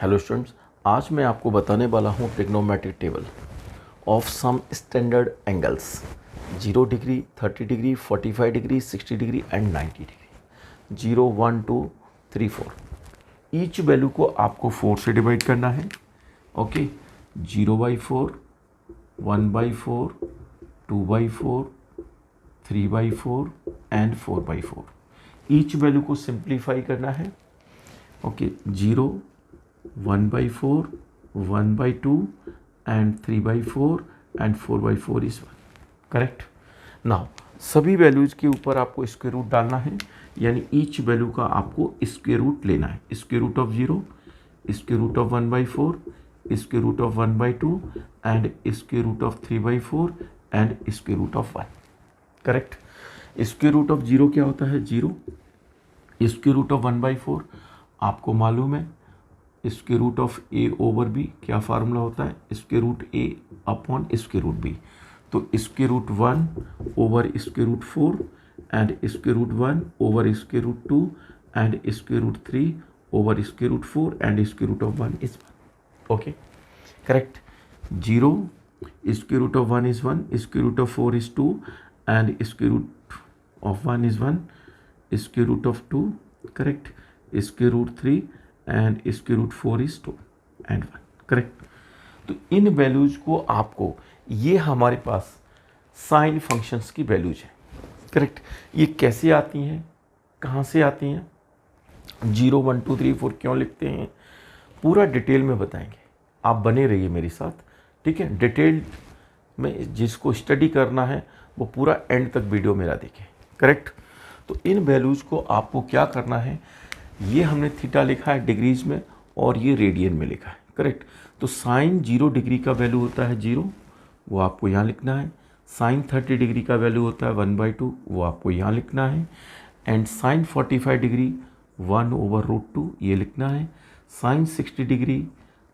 Hello students, आज मैं आपको बताने वाला हूँ trigonometric table of some standard angles 0 degree, 30 degree, 45 degree, 60 degree and 90 degree. 0, 1, 2, 3, 4 each value को आपको 4 से डिवाइड करना है। Okay, 0/4, 1/4, 2/4, 3/4 and 4/4। ईच वैल्यू को सिंप्लीफाई करना है। Okay, 0, 1/4, 1/2 and 3/4 and 4/4 is 1। Correct. Now सभी वैल्यूज़ के ऊपर आपको स्क्वायर रूट डालना है, यानी ईच वैल्यू का आपको स्क्वायर रूट लेना है। Square root of 0, square root of 1/4, square root of 1/2 and square root of 3/4 and square root of 1। Correct. Square root of 0 क्या होता है? 0। स्क्वायर रूट ऑफ 1/4 आपको मालूम है, square root of a over b क्या formula होता है? Square root a upon square root b। तो square root 1 over square root 4 and square root 1 over square root 2 and square root 3 over square root 4 and square root of 1 is 1। Okay, correct. 0, square root of 1 is 1, square root of 4 is 2 and square root of 1 is 1, square root of 2, correct, square root 3 and square root 4 is 2 and 1। Correct. तो इन values को आपको, ये हमारे पास sine functions की values है। Correct. ये कैसे आती हैं, कहाँ से आती हैं, 0, 1, 2, 3, 4 क्यों लिखते हैं, पूरा डिटेल में बताएंगे। आप बने रहिए मेरे साथ, ठीक है। डिटेल में जिसको स्टडी करना है वो पूरा एंड तक वीडियो मेरा देखें। करेक्ट। तो इन वैल्यूज को आपको क्या करना है, ये हमने थीटा लिखा है डिग्रीज में और ये रेडियन में लिखा है। करेक्ट। तो साइन 0 डिग्री का वैल्यू होता है 0, वो आपको यहाँ लिखना है। साइन 30 डिग्री का वैल्यू होता है 1/2, वो आपको यहाँ लिखना है। एंड साइन 45 डिग्री 1/√2 ये लिखना है। साइन 60 डिग्री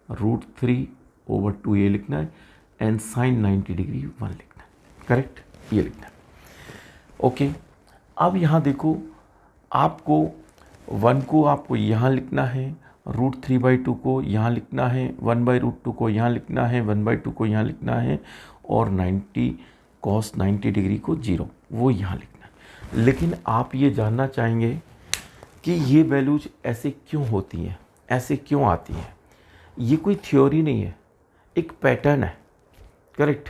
√3/2 ये लिखना है। एंड साइन 90 डिग्री 1 लिखना है। करेक्ट, ये लिखना है। ओके, अब यहाँ देखो, आपको 1 को आपको यहाँ लिखना है, √3/2 को यहाँ लिखना है, 1/√2 को यहाँ लिखना है, 1/2 को यहाँ लिखना है और 90 cos 90 डिग्री को 0 वो यहाँ लिखना है। लेकिन आप ये जानना चाहेंगे कि ये वैल्यूज ऐसे क्यों होती हैं, ऐसे क्यों आती हैं। ये कोई थ्योरी नहीं है, एक पैटर्न है। करेक्ट।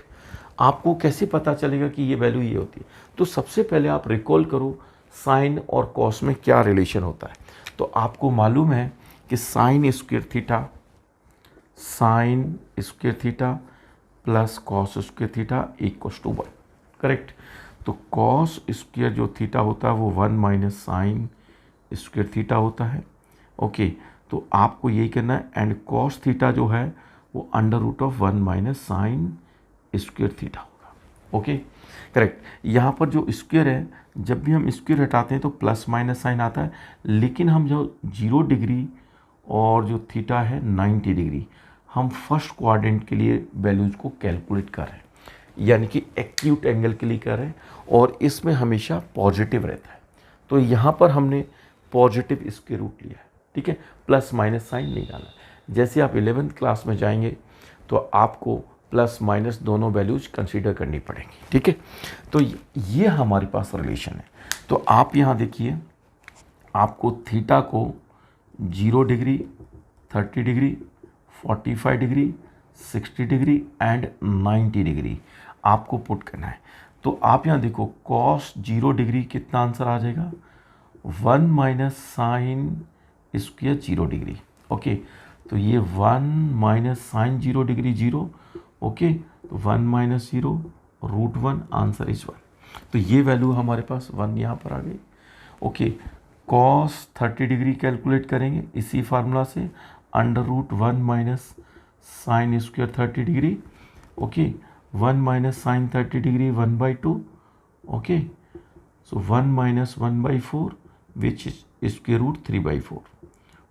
आपको कैसे पता चलेगा कि ये वैल्यू ये होती है? तो सबसे पहले आप रिकॉल करो साइन और कॉस में क्या रिलेशन होता है। तो आपको मालूम है कि sine square theta plus cos square theta equals to 1। Correct. तो कॉस स्क्वायर जो थीटा होता है वो 1 माइनस साइन स्क्वायर थीटा होता है। ओके, तो आपको यही करना है। एंड कॉस थीटा जो है वो √1 माइनस साइन स्क्वायर थीटा होगा। Okay, correct. यहाँ पर जो स्क्वायर है, जब भी हम स्क्वायर हटाते हैं तो प्लस माइनस साइन आता है, लेकिन हम जो 0 डिग्री और जो थीटा है 90 डिग्री, हम फर्स्ट क्वाड्रेंट के लिए वैल्यूज को कैलकुलेट कर रहे हैं, यानी कि एक्यूट एंगल के लिए कर रहे हैं, और इसमें हमेशा पॉजिटिव रहता है। तो यहाँ पर हमने पॉजिटिव स्क्वायर रूट लिया है, ठीक है, प्लस माइनस साइन नहीं डाला। जैसे आप 11th क्लास में जाएंगे तो आपको प्लस माइनस दोनों वैल्यूज कंसीडर करनी पड़ेंगी, ठीक है। तो ये हमारे पास रिलेशन है। तो आप यहाँ देखिए, आपको थीटा को 0 degree, 30 degree, 45 degree, 60 degree and 90 degree आपको पुट करना है। तो आप यहाँ देखो, कॉस 0 डिग्री कितना आंसर आ जाएगा, 1 minus sine square 0 degree. Okay, तो ये 1 माइनस साइन 0 डिग्री 0। ओके, तो 1 माइनस 0 √1 आंसर इज 1। तो ये वैल्यू हमारे पास 1 यहाँ पर आ गई। ओके, कॉस 30 डिग्री कैलकुलेट करेंगे इसी फार्मूला से, √1 minus sine square 30 degree. Okay, 1 minus sine 30 degree 1/2। Okay, so 1 minus 1/4 which is square root 3/4।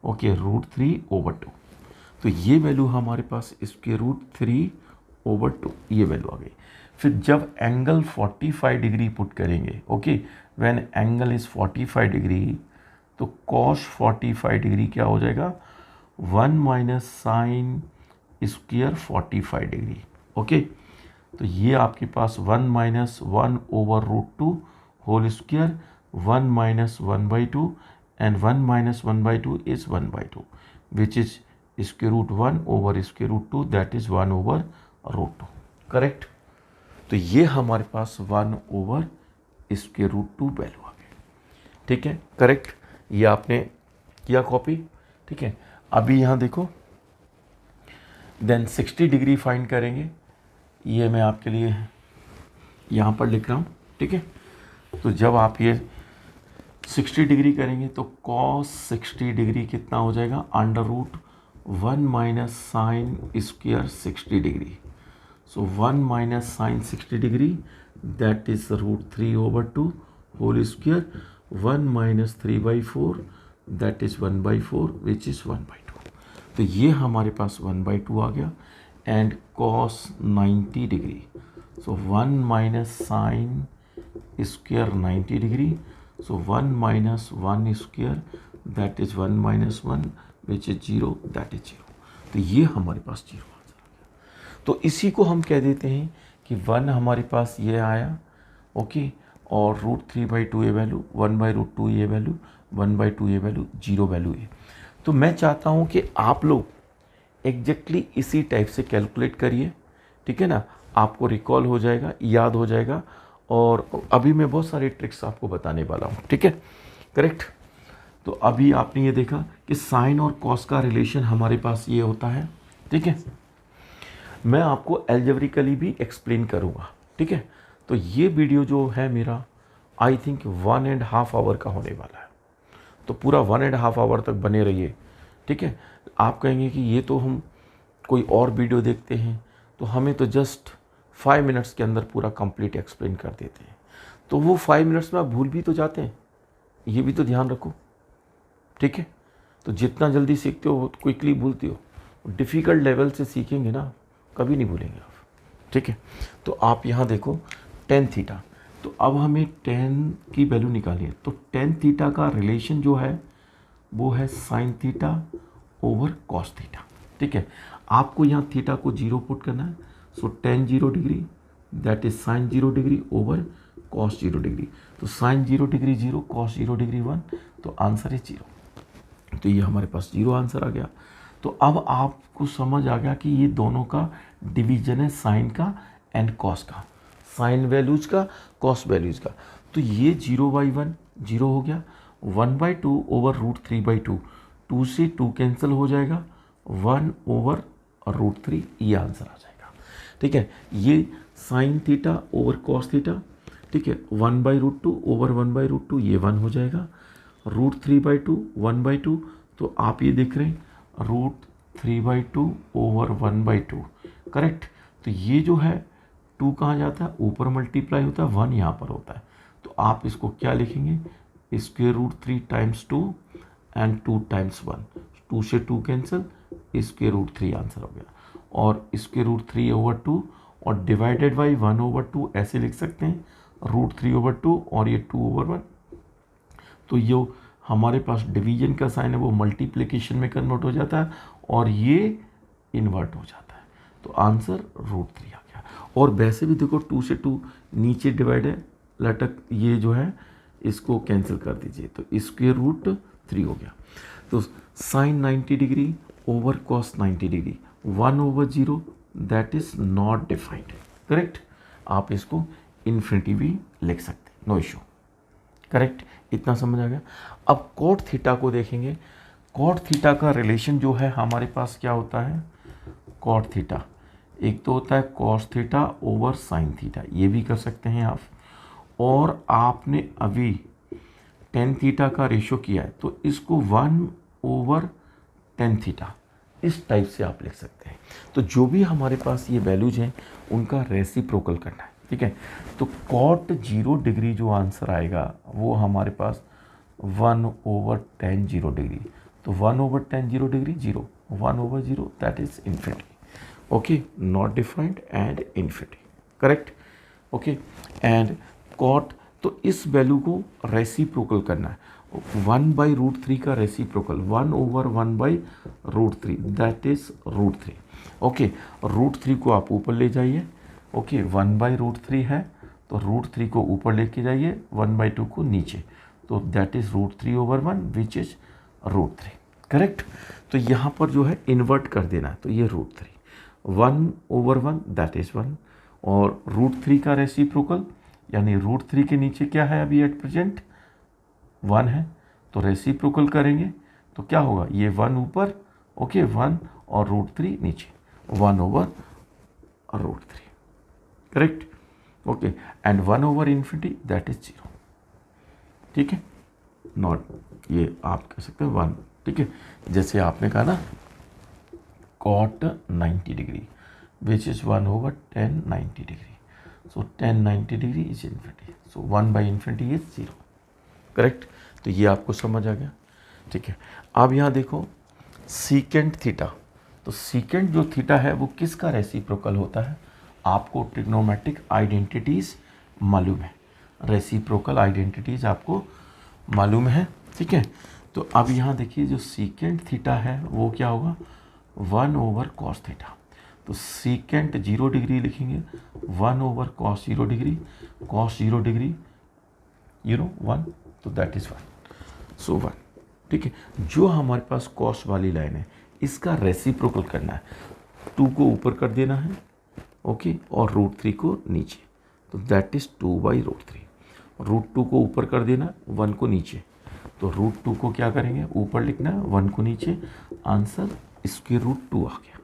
Okay, √3/2। तो ये वैल्यू हमारे पास स्क्वायर रूट 3/2 ये वैल्यू आ गई। फिर जब एंगल 45 डिग्री पुट करेंगे, okay, when angle is 45 degree, तो cos 45 डिग्री क्या हो जाएगा, 1 minus sine square 45 degree. Okay, तो ये आपके पास 1 minus 1/√2 whole square 1 minus 1/2 and 1 minus 1/2 is 1/2 which is √1/√2 that is 1/√2। Correct. तो ये हमारे पास 1/√2 वैल्यू आ गई। ठीक है, करेक्ट। ये आपने किया कॉपी। ठीक है, अभी यहाँ देखो, देन 60 डिग्री फाइंड करेंगे। ये मैं आपके लिए यहाँ पर लिख रहा हूँ। ठीक है, तो जब आप ये 60 डिग्री करेंगे तो cos 60 डिग्री कितना हो जाएगा, √1 minus sine square 60 degree. So 1 minus sine 60 degree that is √3/2 whole square 1 minus 3/4 that is 1/4 which is 1/2। तो ये हमारे पास 1/2 आ गया। And cos 90 degree, so 1 minus sine square 90 degree, so 1 minus 1 square that is 1 minus 1 which is 0 that is 0। तो ये हमारे पास 0 answer आ गया। तो इसी को हम कह देते हैं कि 1 हमारे पास ये आया। ओके, और √3/2 ये वैल्यू, 1/√2 ये वैल्यू, 1/2 ये वैल्यू, 0 वैल्यू है। तो मैं चाहता हूँ कि आप लोग एग्जैक्टली इसी टाइप से कैलकुलेट करिए। ठीक है ना, आपको रिकॉल हो जाएगा, याद हो जाएगा। और अभी मैं बहुत सारे ट्रिक्स आपको बताने वाला हूँ। ठीक है, करेक्ट। तो अभी आपने ये देखा कि साइन और कॉस का रिलेशन हमारे पास ये होता है। ठीक है, मैं आपको एल्जेब्रिकली भी एक्सप्लेन करूँगा। ठीक है, तो ये वीडियो जो है मेरा आई थिंक 1.5 आवर का होने वाला है। तो पूरा 1.5 आवर तक बने रहिए। ठीक है, आप कहेंगे कि ये तो हम कोई और वीडियो देखते हैं, तो हमें तो जस्ट 5 मिनट्स के अंदर पूरा कंप्लीट एक्सप्लेन कर देते हैं। तो वो 5 मिनट्स में आप भूल भी तो जाते हैं, ये भी तो ध्यान रखो। ठीक है, तो जितना जल्दी सीखते हो क्विकली भूलते हो। डिफ़िकल्ट लेवल से सीखेंगे ना, कभी नहीं भूलेंगे आप। ठीक है, तो आप यहाँ देखो tan थीटा। तो अब हमें tan की वैल्यू निकालिए। तो tan थीटा का रिलेशन जो है वो है sin theta over cos theta. ठीक है, आपको यहाँ थीटा को 0 पुट करना है। सो tan 0 degree that is sin 0 degree over cos 0 degree. तो sin 0 डिग्री 0, cos 0 डिग्री 1, तो आंसर है 0। तो ये हमारे पास 0 आंसर आ गया। तो अब आपको समझ आ गया कि ये दोनों का डिवीजन है, साइन का एंड कॉस का, साइन वैल्यूज का, कॉस वैल्यूज का। तो ये 0/1 0 हो गया, 1/2 ओवर √3/2, 2 से 2 कैंसिल हो जाएगा, 1/√3 ये आंसर आ जाएगा। ठीक है, ये sine theta over cos theta. ठीक है, 1/√2 ओवर 1/√2 ये 1 हो जाएगा, √3/2 1/2, तो आप ये देख रहे हैं √3/2 ओवर 1/2। करेक्ट। तो ये जो है 2 कहाँ जाता है, ऊपर मल्टीप्लाई होता है, 1 यहाँ पर होता है। तो आप इसको क्या लिखेंगे, √3 टाइम्स 2 एंड 2 टाइम्स 1, 2 से 2 कैंसिल, √3 आंसर हो गया। और √3 ओवर 2 और डिवाइडेड बाई 1/2 ऐसे लिख सकते हैं, √3/2 और ये 2/1। तो ये हमारे पास डिवीजन का साइन है वो मल्टीप्लिकेशन में कन्वर्ट हो जाता है और ये इन्वर्ट हो जाता है। तो आंसर √3 आ गया। और वैसे भी देखो 2 से 2 नीचे डिवाइड है, लटक ये जो है इसको कैंसिल कर दीजिए, तो √3 हो गया। तो sine 90 degree over cos 90 degree 1/0 that is not defined. Correct, आप इसको इन्फिनिटी भी लिख सकते हैं, नो इशू। करेक्ट, इतना समझ आ गया। अब कॉट थीटा को देखेंगे। कॉट थीटा का रिलेशन जो है हमारे पास क्या होता है, कॉट थीटा एक तो होता है cos theta over sine theta, ये भी कर सकते हैं आप। और आपने अभी tan थीटा का रेशो किया है तो इसको 1/tan थीटा इस टाइप से आप लिख सकते हैं। तो जो भी हमारे पास ये वैल्यूज हैं उनका रेसिप्रोकल करना है। ठीक है, तो कॉट 0 डिग्री जो आंसर आएगा वो हमारे पास 1/tan 0 डिग्री। तो 1/tan 0 degree 0, 1/0 that is infinity. Okay, not defined and infinity. Correct. Okay, and cot, तो इस वैल्यू को रेसिप्रोकल करना है 1/√3 का रेसिप्रोकल 1/1/√3 दैट इज √3। ओके, √3 को आप ऊपर ले जाइए। ओके, 1/√3 है तो √3 को ऊपर लेके जाइए, 1/2 को नीचे, तो that is √3/1 which is √3। Correct. तो यहाँ पर जो है इन्वर्ट कर देना है, तो ये √3 1/1 दैट इज 1, और √3 का रेसिप्रोकल यानी √3 के नीचे क्या है अभी एट प्रेजेंट 1 है, तो रेसिप्रोकल करेंगे तो क्या होगा, ये 1 ऊपर, ओके 1 और √3 नीचे, 1/√3। Correct. Okay, and 1/∞ that is 0। ठीक है, नॉट ये आप कह सकते हैं 1। ठीक है, जैसे आपने कहा ना cot 90 degree which is 1/10 90 degree, so 10 90 degree is infinity, so 1/∞ is 0। Correct. तो ये आपको समझ आ गया। ठीक है, अब यहाँ देखो सीकेंट थीटा, तो सीकेंट जो थीटा है वो किसका रेसिप्रोकल होता है, आपको ट्रिग्नोमेट्रिक आइडेंटिटीज मालूम है, रेसिप्रोकल आइडेंटिटीज आपको मालूम है। ठीक है, तो अब यहाँ देखिए जो सीकेंट थीटा है वो क्या होगा 1/cos थीटा, तो सीकेंट 0 डिग्री लिखेंगे 1/cos 0 डिग्री, cos 0 डिग्री 1, तो दैट इज 1, सो 1। ठीक है, जो हमारे पास कॉस वाली लाइन है इसका रेसिप्रोकल करना है, 2 को ऊपर कर देना है, ओके, और √3 को नीचे, तो दैट इज 2/√3। √2 को ऊपर कर देना, 1 को नीचे, तो √2 को क्या करेंगे ऊपर लिखना है, 1 को नीचे, आंसर इसके √2 आ गया।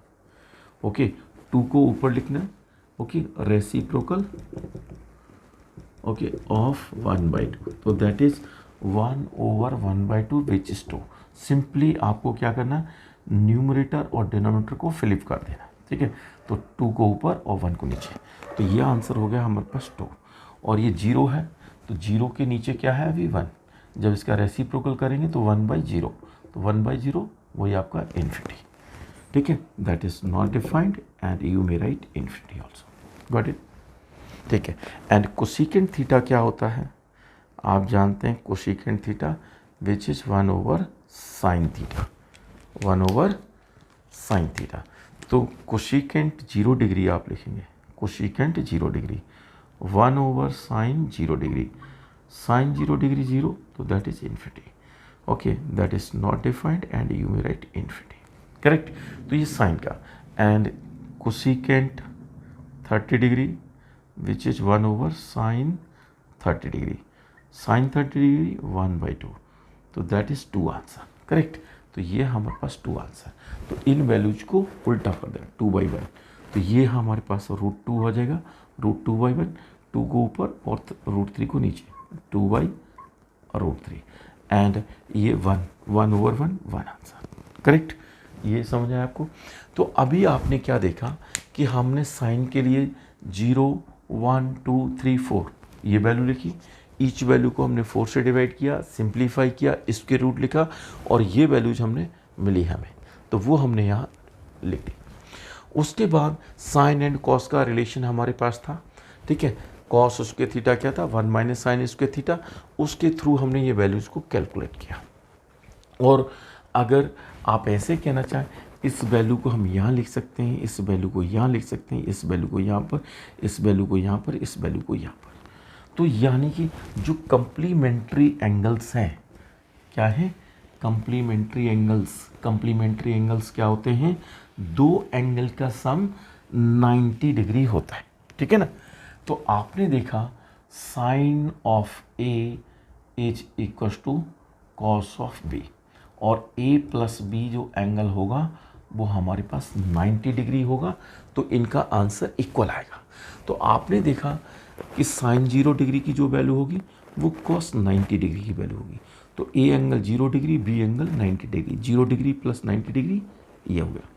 ओके, 2 को ऊपर लिखना है, ओके, रेसिप्रोकल ओके ऑफ 1/2, तो that is 1/1/2 which is 2। Simply आपको क्या करना, न्यूमरेटर और डिनोमिनेटर को फिलिप कर देना। ठीक है, तो 2 को ऊपर और 1 को नीचे, तो ये आंसर हो गया हमारे पास 2। और ये 0 है, तो 0 के नीचे क्या है अभी 1, जब इसका रेसिप्रोकल करेंगे तो 1/0, तो 1/0 वही आपका इन्फिनिटी। ठीक है, that is not defined and you may right infinity also. Got it. ठीक है, एंड कोसिकेंट थीटा क्या होता है, आप जानते हैं cosecant theta which is 1/sin theta, 1/sin theta. तो कोसिकेंट 0 डिग्री आप लिखेंगे, cosecant 0 degree 1/sin 0 degree, sin 0 degree 0, तो that is infinity. Okay, that is not defined and you may right infinity. Correct. तो ये साइन का, and cosecant 30 degree which is 1/sin 30 degree, sin 30 degree 1/2, तो that is 2 answer. Correct. तो ये हमारे पास 2 answer, तो इन वैल्यूज को उल्टा कर देना 2/1, तो ये हमारे पास √2 हो जाएगा, √2/1, 2 को ऊपर और √3 को नीचे, 2/√3, एंड ये 1/1 आंसर। करेक्ट। ये समझ आया आपको। तो अभी आपने क्या देखा कि हमने साइन के लिए 0 1 2 3 4 ये वैल्यू लिखी, ईच वैल्यू को हमने 4 से डिवाइड किया, सिंप्लीफाई किया, इसके रूट लिखा, और ये वैल्यूज हमने मिली हमें, तो वो हमने यहाँ लिख दी। उसके बाद साइन एंड कॉस का रिलेशन हमारे पास था। ठीक है, कॉस उसके थीटा क्या था 1 - साइन इसके थीटा, उसके थ्रू हमने ये वैल्यूज को कैलकुलेट किया। और अगर आप ऐसे कहना चाहें, इस वैल्यू को हम यहाँ लिख सकते हैं, इस वैल्यू को यहाँ लिख सकते हैं, इस वैल्यू को यहाँ पर, इस वैल्यू को यहाँ पर, इस वैल्यू को यहाँ पर, तो यानी कि जो कंप्लीमेंट्री एंगल्स हैं, क्या है कंप्लीमेंट्री एंगल्स, कंप्लीमेंट्री एंगल्स क्या होते हैं, 2 एंगल का सम 90 डिग्री होता है। ठीक है ना। तो आपने देखा sine of A is equal to cos of B, और a प्लस बी जो एंगल होगा वो हमारे पास 90 डिग्री होगा, तो इनका आंसर इक्वल आएगा। तो आपने देखा कि साइन 0 डिग्री की जो वैल्यू होगी वो कॉस 90 डिग्री की वैल्यू होगी, तो a angle 0 degree, b angle 90 degree, 0 degree plus 90 degree ये हो गया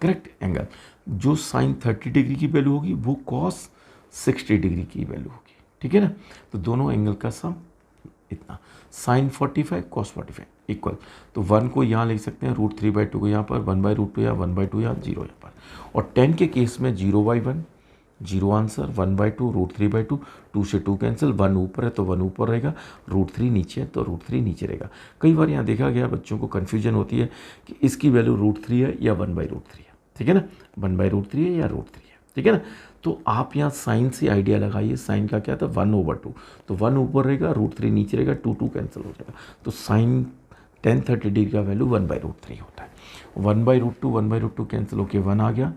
करेक्ट एंगल। जो साइन 30 डिग्री की वैल्यू होगी वो कॉस 60 डिग्री की वैल्यू होगी। ठीक है ना। तो दोनों एंगल का सम इतना, साइन 45 कॉस 45 इक्वल, तो 1 को यहाँ लिख सकते हैं √3/2 को यहाँ पर, 1/√2 या 1/2 या 0 यहाँ पर, और 10 के केस में 0/1 जीरो आंसर, 1/2 √3/2, 2 से 2 कैंसिल, 1 ऊपर है तो 1 ऊपर रहेगा, √3 नीचे है तो √3 नीचे रहेगा। कई बार यहाँ देखा गया बच्चों को कन्फ्यूजन होती है कि इसकी वैल्यू √3 है या 1/√3 है, ठीक है ना, 1/√3 है या √3 है, ठीक है ना। तो आप यहाँ साइन से आइडिया लगाइए, साइन का क्या था 1/2, तो 1 ऊपर रहेगा, √3 नीचे रहेगा, 2 कैंसिल हो जाएगा, तो साइन tan 30 डिग्री का वैल्यू 1/√3 होता है। 1/√2 कैंसिल होके 1 आ गया,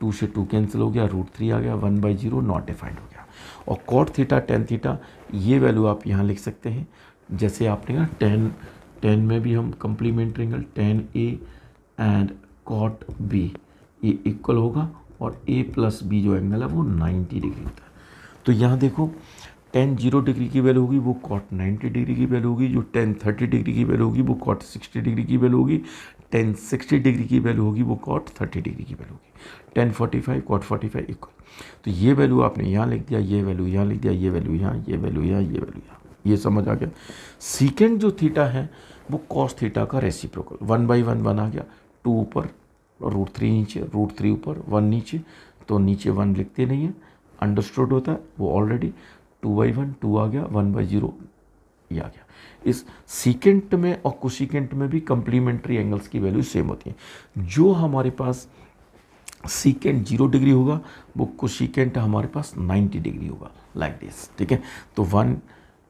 2 से 2 कैंसिल हो गया, √3 आ गया, 1/0 नॉट डिफाइंड हो गया। और cot थीटा tan थीटा ये वैल्यू आप यहाँ लिख सकते हैं, जैसे आपने कहा tan में भी हम complementary angle tan A and cot B ये इक्वल होगा, और A + B जो एंगल है वो 90 डिग्री होता है। तो यहाँ देखो tan 0 डिग्री की वैल्यू होगी वो cot 90 डिग्री की वैल्यू होगी, जो tan 30 डिग्री की वैल्यू होगी वो cot 60 डिग्री की वैल्यू होगी, tan 60 डिग्री की वैल्यू होगी वो cot 30 डिग्री की वैल्यू होगी, tan 45 cot 45 इक्वल। तो ये वैल्यू आपने यहाँ लिख दिया, ये वैल्यू यहाँ लिख दिया, ये वैल्यू यहाँ, ये वैल्यू यहाँ, ये वैल्यू यहाँ, ये समझ आ गया। सीकेंड जो थीटा है वो cos थीटा का रेसिप्रोकल, 1/1 1 आ गया, 2 ऊपर √3 नीचे, √3 ऊपर 1 नीचे, तो नीचे 1 लिखते नहीं है, अंडरस्टूड होता है वो ऑलरेडी, 2/1 2 आ गया, 1/0 ये आ गया। इस सीकेंट में और कोसिकेंट में भी कंप्लीमेंट्री एंगल्स की वैल्यू सेम होती है। जो हमारे पास सीकेंट 0 डिग्री होगा वो कोसिकेंट हमारे पास 90 डिग्री होगा, लाइक दिस, ठीक है। तो 1,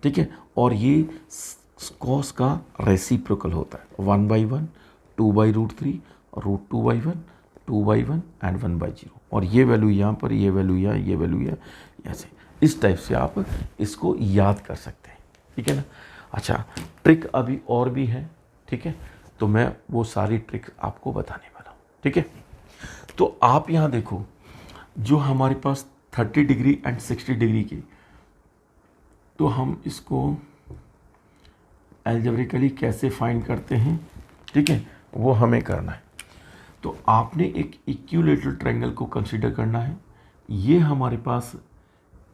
ठीक है, और ये कॉस का रेसिप्रोकल होता है, 1/1 2/√3 √2/1 2/1 एंड 1/0, और ये वैल्यू यहाँ पर, ये वैल्यू यहाँ, ये वैल्यू यहाँ, ऐसे इस टाइप से आप इसको याद कर सकते हैं, ठीक है ना। अच्छा, ट्रिक अभी और भी है, ठीक है, तो मैं वो सारी ट्रिक आपको बताने वाला हूँ, ठीक है। तो आप यहाँ देखो, जो हमारे पास 30 डिग्री एंड 60 डिग्री की, तो हम इसको एल्जेब्रिकली कैसे फाइंड करते हैं, ठीक है, वो हमें करना है। तो आपने एक इक्विलैटरल ट्रायंगल को कंसीडर करना है। ये हमारे पास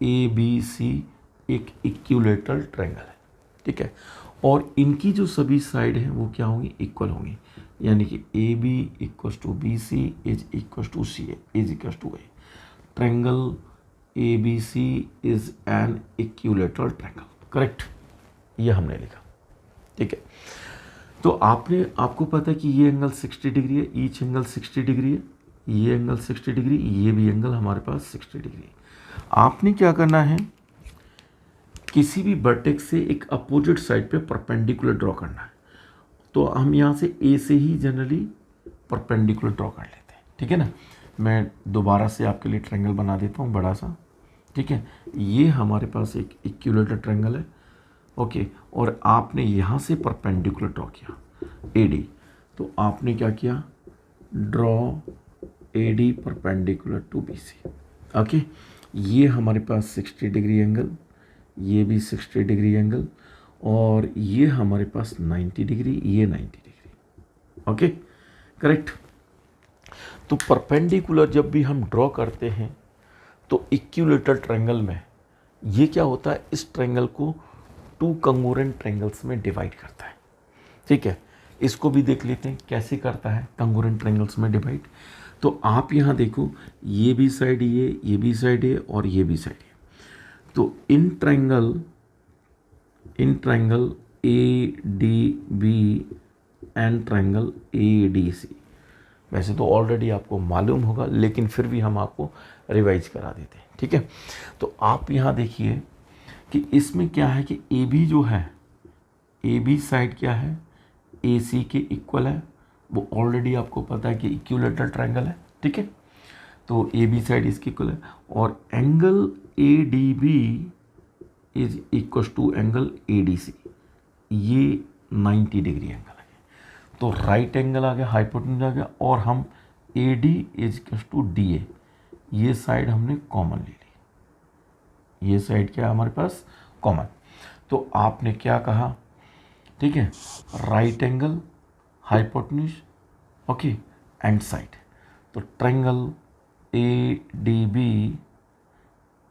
ABC एक इक्विलैटरल ट्रायंगल है, ठीक है, और इनकी जो सभी साइड हैं वो क्या होंगी, इक्वल होंगी, यानी कि AB = BC is equal to CA is equal to A। Triangle ABC is an equilateral triangle, correct, ये हमने लिखा, ठीक है। तो आपको पता है कि ये एंगल 60 डिग्री है, ईच एंगल 60 डिग्री है, ये एंगल 60 डिग्री, ये भी एंगल हमारे पास 60 डिग्री है। आपने क्या करना है, किसी भी वर्टेक्स से एक अपोजिट साइड पे परपेंडिकुलर ड्रॉ करना है। तो हम यहाँ से A से ही जनरली परपेंडिकुलर ड्रॉ कर लेते हैं, ठीक है ना। मैं दोबारा से आपके लिए ट्रायंगल बना देता हूँ बड़ा सा, ठीक है। ये हमारे पास एक इक्विलैटरल ट्रायंगल है, ओके, और आपने यहाँ से परपेंडिकुलर ड्रॉ किया AD, तो आपने क्या किया, draw AD perpendicular to BC, okay. ये हमारे पास 60 डिग्री एंगल, ये भी 60 डिग्री एंगल, और ये हमारे पास 90 डिग्री, ये 90 डिग्री, ओके, करेक्ट। तो परपेंडिकुलर जब भी हम ड्रॉ करते हैं तो इक्विलैटरल ट्रायंगल में ये क्या होता है, इस ट्रायंगल को 2 कंग्रुएंट ट्रायंगल्स में डिवाइड करता है, ठीक है। इसको भी देख लेते हैं कैसे करता है कंग्रुएंट ट्रायंगल्स में डिवाइड। तो आप यहाँ देखो, ये भी साइड ये भी साइड है, और ये भी साइड है। तो in triangle ADB and triangle ADC, वैसे तो ऑलरेडी आपको मालूम होगा, लेकिन फिर भी हम आपको रिवाइज करा देते हैं, ठीक है। तो आप यहाँ देखिए कि इसमें क्या है कि AB जो है, AB साइड क्या है, AC के इक्वल है, वो ऑलरेडी आपको पता है कि इक्विलैटरल ट्रायंगल है, ठीक है। तो AB साइड इसकी इक्वल है, और angle ADB is equal to angle ADC, ये 90 डिग्री एंगल है। तो राइट एंगल आ गया, हाइपोटेन्यूज आ गया, और हम AD is equal to DA, ये साइड हमने कॉमन ले ली, ये साइड क्या है हमारे पास, कॉमन। तो आपने क्या कहा, ठीक है, right angle, hypotenuse, okay, and side. तो triangle ADB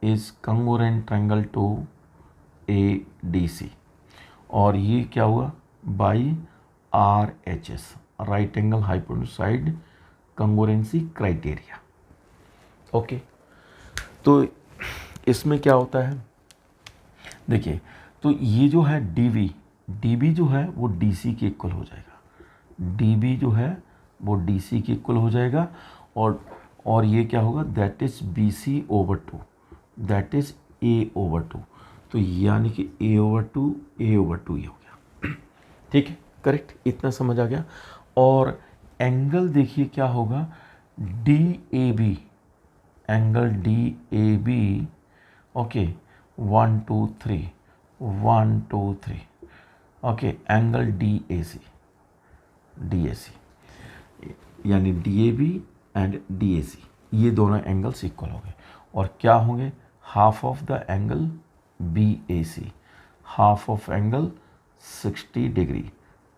is congruent triangle to ADC, और ये क्या हुआ, by RHS, right angle hypotenuse side congruency criteria, okay. तो इसमें क्या होता है, देखिए, तो ये जो है डीबी जो है वो डीसी के इक्वल हो जाएगा, डीबी जो है वो डीसी के इक्वल हो जाएगा, और ये क्या होगा, that is BC over two, that is A over two. तो यानी कि ए ओवर टू ये हो गया। ठीक है, करेक्ट, इतना समझ आ गया। और एंगल देखिए क्या होगा, D A B, angle D A B, okay, 1 2 3, 1 2 3, okay, angle D A C, यानी D A B and D A C, ये दोनों एंगल्स इक्वल हो गए। और क्या होंगे, half of the angle B A C, half of angle 60 degree,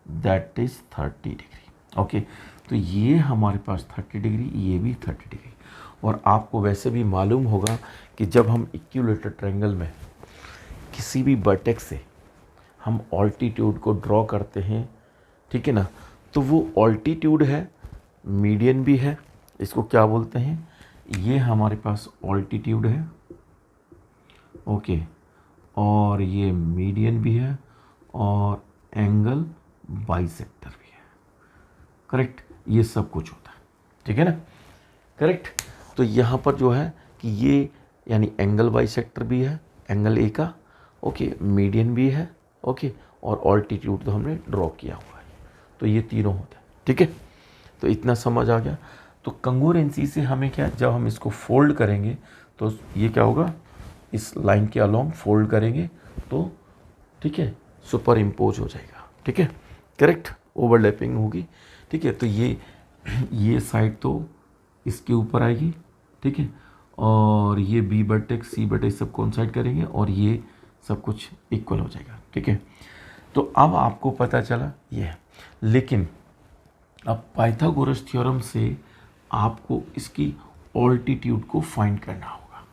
that is 30 degree. Okay, तो ये हमारे पास 30 डिग्री, ये भी 30 डिग्री। और आपको वैसे भी मालूम होगा कि जब हम इक्विलेटरल ट्रायंगल में किसी भी वर्टेक्स से हम ऑल्टीट्यूड को ड्रॉ करते हैं, ठीक है ना, तो वो ऑल्टीट्यूड है, मीडियन भी है, इसको क्या बोलते हैं, ये हमारे पास ऑल्टीट्यूड है, ओके, और ये मीडियन भी है, और एंगल बाइसेक्टर भी है, करेक्ट, ये सब कुछ होता है, ठीक है ना, करेक्ट। तो यहाँ पर जो है कि ये यानी एंगल बाइसेक्टर भी है, एंगल ए का, ओके, मीडियन भी है, ओके, और ऑल्टीट्यूड तो हमने ड्रॉ किया हुआ है, तो ये तीनों होते हैं, ठीक है। तो इतना समझ आ गया। तो कंगोरेंसी से हमें क्या, जब हम इसको फोल्ड करेंगे तो ये क्या होगा, इस लाइन के अलोंग फोल्ड करेंगे तो, ठीक है, सुपर इम्पोज हो जाएगा, ठीक है, करेक्ट, ओवरलैपिंग होगी, ठीक है। तो ये साइड तो इसके ऊपर आएगी, ठीक है, और ये बी वर्टेक्स सी वर्टेक्स सब कोइंसाइड करेंगे, और ये सब कुछ इक्वल हो जाएगा, ठीक है। तो अब आपको पता चला ये है, लेकिन अब पाइथागोरस थ्योरम से आपको इसकी ऑल्टीट्यूड को फाइंड करना होगा।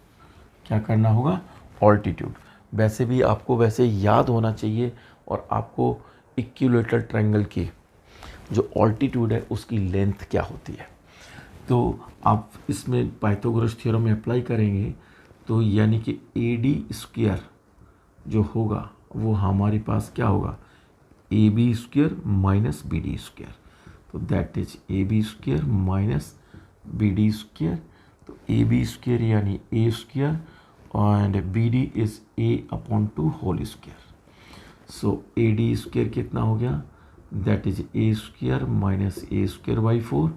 क्या करना होगा, ऑल्टीट्यूड। वैसे भी आपको वैसे याद होना चाहिए, और आपको इक्विलेटरल ट्रायंगल की जो ऑल्टीट्यूड है उसकी लेंथ क्या होती है। तो आप इसमें पाइथागोरस थ्योरम में अप्लाई करेंगे, तो यानी कि ए डी स्क्वायर जो होगा वो हमारे पास क्या होगा, A B square minus B D square, तो that is A B square minus B D square. तो ए बी स्क्वायर यानी A square, and B D is A upon 2 whole square. So A D square कितना हो गया, that is A square minus A square by 4,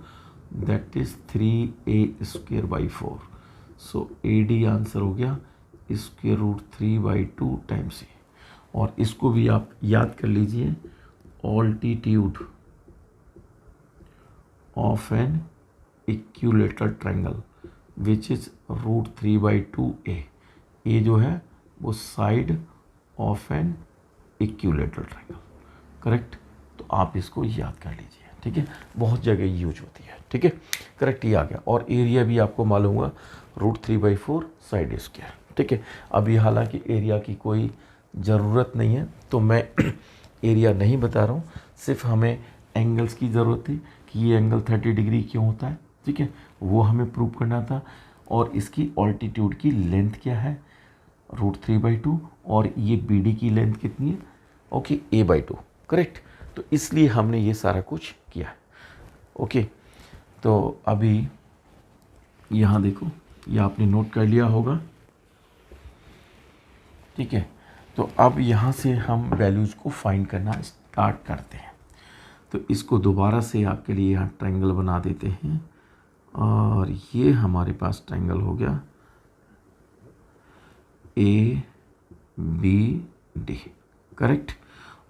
that is 3a square by 4। So A D answer हो गया square root 3/2 times ए। और इसको भी आप याद कर लीजिए, altitude of an equilateral triangle which is root 3/2a। A जो है वो side of an equilateral triangle, correct. तो आप इसको याद कर लीजिए, ठीक है, बहुत जगह यूज होती है, ठीक है, करेक्ट, ये आ गया। और एरिया भी आपको मालूम हुआ, रूट 3/4 साइड स्क्वायर, ठीक है। अभी हालांकि एरिया की कोई ज़रूरत नहीं है, तो मैं एरिया नहीं बता रहा हूँ, सिर्फ हमें एंगल्स की ज़रूरत थी कि ये एंगल 30 डिग्री क्यों होता है, ठीक है, वो हमें प्रूव करना था। और इसकी ऑल्टीट्यूड की लेंथ क्या है, रूट 3/2, और ये बी डी की लेंथ कितनी है, ओके, a/2, करेक्ट। तो इसलिए हमने ये सारा कुछ किया है, ओके। तो अभी यहाँ देखो, ये आपने नोट कर लिया होगा, ठीक है। तो अब यहाँ से हम वैल्यूज़ को फाइंड करना स्टार्ट करते हैं। तो इसको दोबारा से आपके लिए यहाँ ट्रायंगल बना देते हैं, और ये हमारे पास ट्रायंगल हो गया ए बी डी, करेक्ट।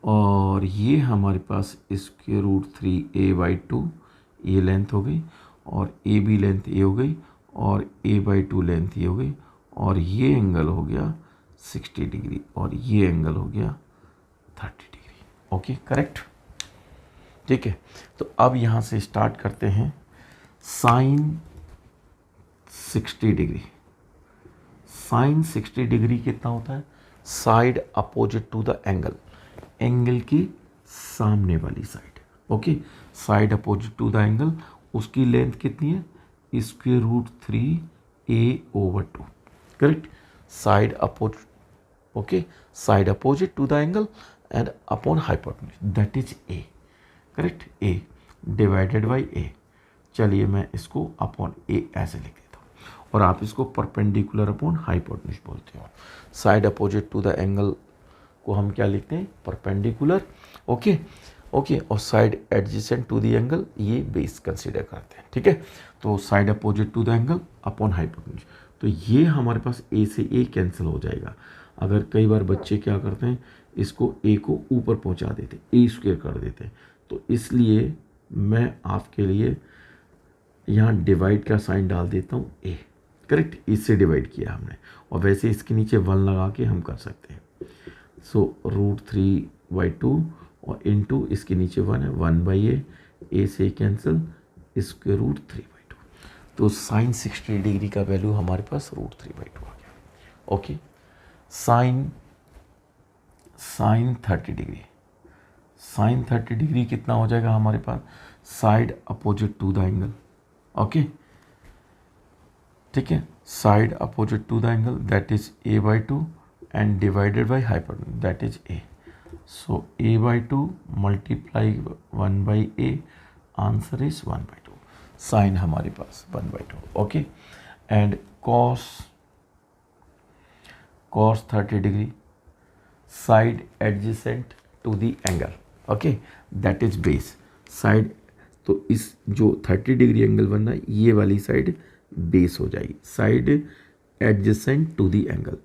और ये हमारे पास स्क्वायर रूट 3a/2 ये लेंथ हो गई, और ए बी लेंथ ये हो गई, और a/2 लेंथ ये हो गई, और ये एंगल हो गया 60 डिग्री, और ये एंगल हो गया 30 डिग्री, ओके, करेक्ट, ठीक है। तो अब यहाँ से स्टार्ट करते हैं, साइन 60 डिग्री, साइन 60 डिग्री कितना होता है, side opposite to the angle, angle की सामने वाली side, okay, side opposite to the angle, उसकी लेंथ कितनी है, square root 3a/2, correct, side opposite, okay, side opposite to the angle and upon hypotenuse, that is A, correct, A divided by A. चलिए मैं इसको upon ए ऐसे लिख देता हूँ, और आप इसको परपेंडिकुलर अपॉन हाइपोटेन्यूज बोलते हो। Side opposite to the angle को हम क्या लिखते हैं, परपेंडिकुलर, ओके ओके, और side adjacent to the angle ये बेस कंसीडर करते हैं, ठीक है। तो side opposite to the angle upon hypotenuse, तो ये हमारे पास ए से ए कैंसिल हो जाएगा। अगर कई बार बच्चे क्या करते हैं, इसको ए को ऊपर पहुंचा देते, ए स्क्वायर कर देते हैं, तो इसलिए मैं आपके लिए यहाँ डिवाइड का साइन डाल देता हूँ ए, करेक्ट, इससे डिवाइड किया हमने, और वैसे इसके नीचे 1 लगा के हम कर सकते हैं। सो √3/2 और इनटू इसके नीचे 1 है, 1/a, ए से कैंसिल, स्क्वायर रूट 3/2, तो साइन 60 डिग्री का वैल्यू हमारे पास √3/2 आ गया, okay. Sine 30 degree, sine 30 degree कितना हो जाएगा हमारे पास, side opposite to the angle, okay, ठीक है, side opposite to the angle that is a/2 and divided by hypotenuse that is a, so a/2 multiply 1/a, answer is 1/2, sine हमारे पास 1/2, okay. And cos 30 degree, side adjacent to the angle, okay, that is base, side, तो इस जो 30 degree angle बनना है ये वाली side base हो जाएगी, side adjacent to the angle,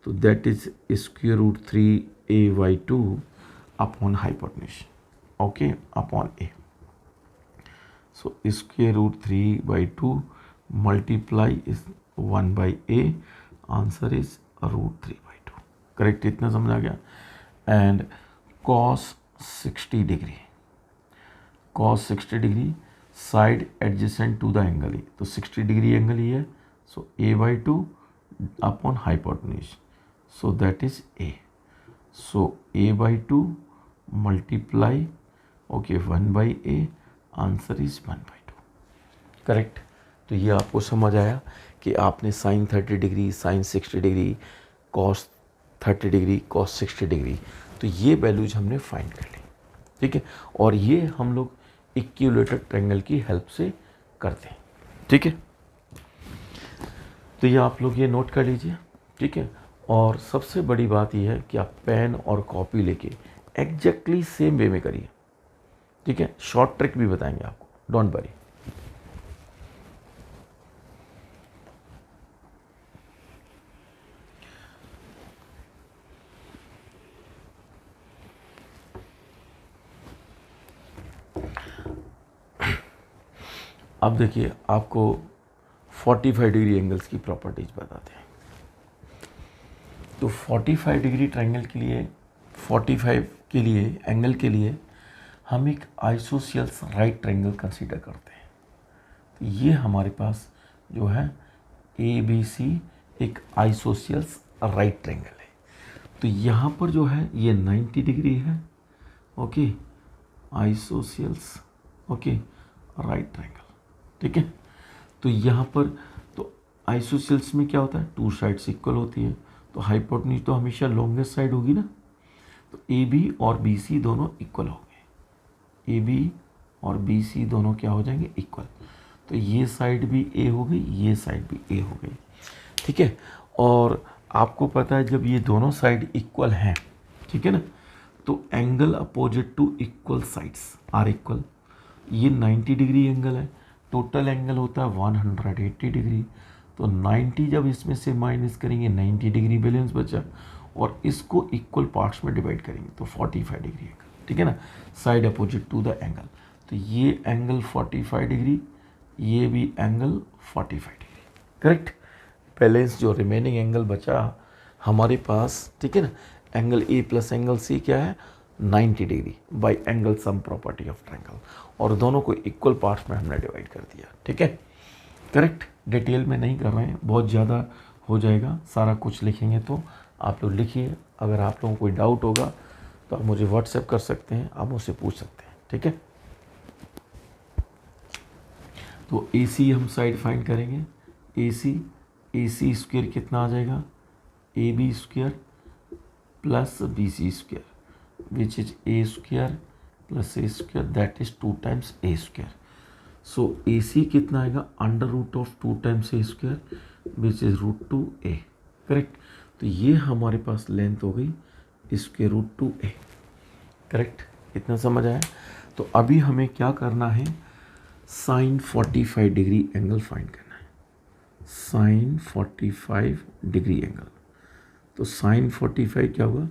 तो that is square root 3a/2 upon hypotenuse, okay, upon A. So square root 3/2 multiply is 1/a, answer is √3/2, correct, इतना समझ आ गया। And cos 60 degree, cos 60 degree, side adjacent to the angle, ही तो 60 डिग्री angle ही है, so a/2 upon hypotenuse, so that is a, so a/2 multiply, okay, 1/a, answer is 1/2, correct. तो ये आपको समझ आया कि आपने sine 30 degree, sine 60 degree, cos 30 degree, cos 60 degree, तो ये वैल्यूज हमने फाइंड कर ली, ठीक है, और ये हम लोग इक्विलेटरल ट्रायंगल की हेल्प से करते हैं, ठीक है। तो ये आप लोग ये नोट कर लीजिए, ठीक है। और सबसे बड़ी बात यह है कि आप पेन और कॉपी लेके एग्जैक्टली सेम वे में करिए, ठीक है। शॉर्ट ट्रिक भी बताएंगे आपको, डोंट वरी। अब देखिए आपको 45 डिग्री एंगल्स की प्रॉपर्टीज बताते हैं। तो 45 डिग्री ट्रायंगल के लिए, 45 के लिए एंगल के लिए हम एक आइसोसेल्स राइट ट्रायंगल कंसीडर करते हैं। तो ये हमारे पास जो है ABC एक आइसोसेल्स राइट ट्रायंगल है। तो यहाँ पर जो है ये 90 डिग्री है, okay, isosceles, okay, right triangle, ठीक है। तो यहाँ पर तो आइसोसेल्स में क्या होता है, 2 साइड्स इक्वल होती है, तो हाइपोटेन्यूज तो हमेशा लॉन्गेस्ट साइड होगी ना, तो AB और BC दोनों इक्वल हो गए, AB और BC दोनों क्या हो जाएंगे, इक्वल। तो ये साइड भी A हो गई, ये साइड भी A हो गई, ठीक है। और आपको पता है जब ये दोनों साइड इक्वल हैं, ठीक है ना, तो angle opposite to equal sides are equal. ये 90 डिग्री एंगल है, टोटल एंगल होता है 180 डिग्री, तो 90 जब इसमें से माइनस करेंगे 90 डिग्री बैलेंस बचा, और इसको इक्वल पार्ट्स में डिवाइड करेंगे तो 45 डिग्री एंगल, ठीक है ना, side opposite to the angle. तो ये एंगल 45 डिग्री, ये भी एंगल 45 डिग्री, करेक्ट। बैलेंस जो रिमेनिंग एंगल बचा हमारे पास, ठीक है ना, angle A plus angle C क्या है, 90 degree by angle sum property of triangle, और दोनों को इक्वल पार्ट्स में हमने डिवाइड कर दिया, ठीक है, करेक्ट। डिटेल में नहीं कर रहे हैं, बहुत ज़्यादा हो जाएगा, सारा कुछ लिखेंगे तो आप लोग लिखिए। अगर आप लोगों को कोई डाउट होगा तो आप मुझे व्हाट्सएप कर सकते हैं, आप मुझसे पूछ सकते हैं, ठीक है। तो AC हम साइड फाइंड करेंगे, AC ए सी स्क्वेयर कितना आ जाएगा, A B square plus B C square which is A square plus A square that is 2 times A square. So A C कितना आएगा, under root of 2 times A square which is root 2 A. Correct. तो ये हमारे पास length हो गई square root 2 A. Correct. इतना समझ आया. तो अभी हमें क्या करना है, साइन 45 डिग्री एंगल फाइंड करना है. Sine 45 degree angle. तो साइन 45 क्या होगा,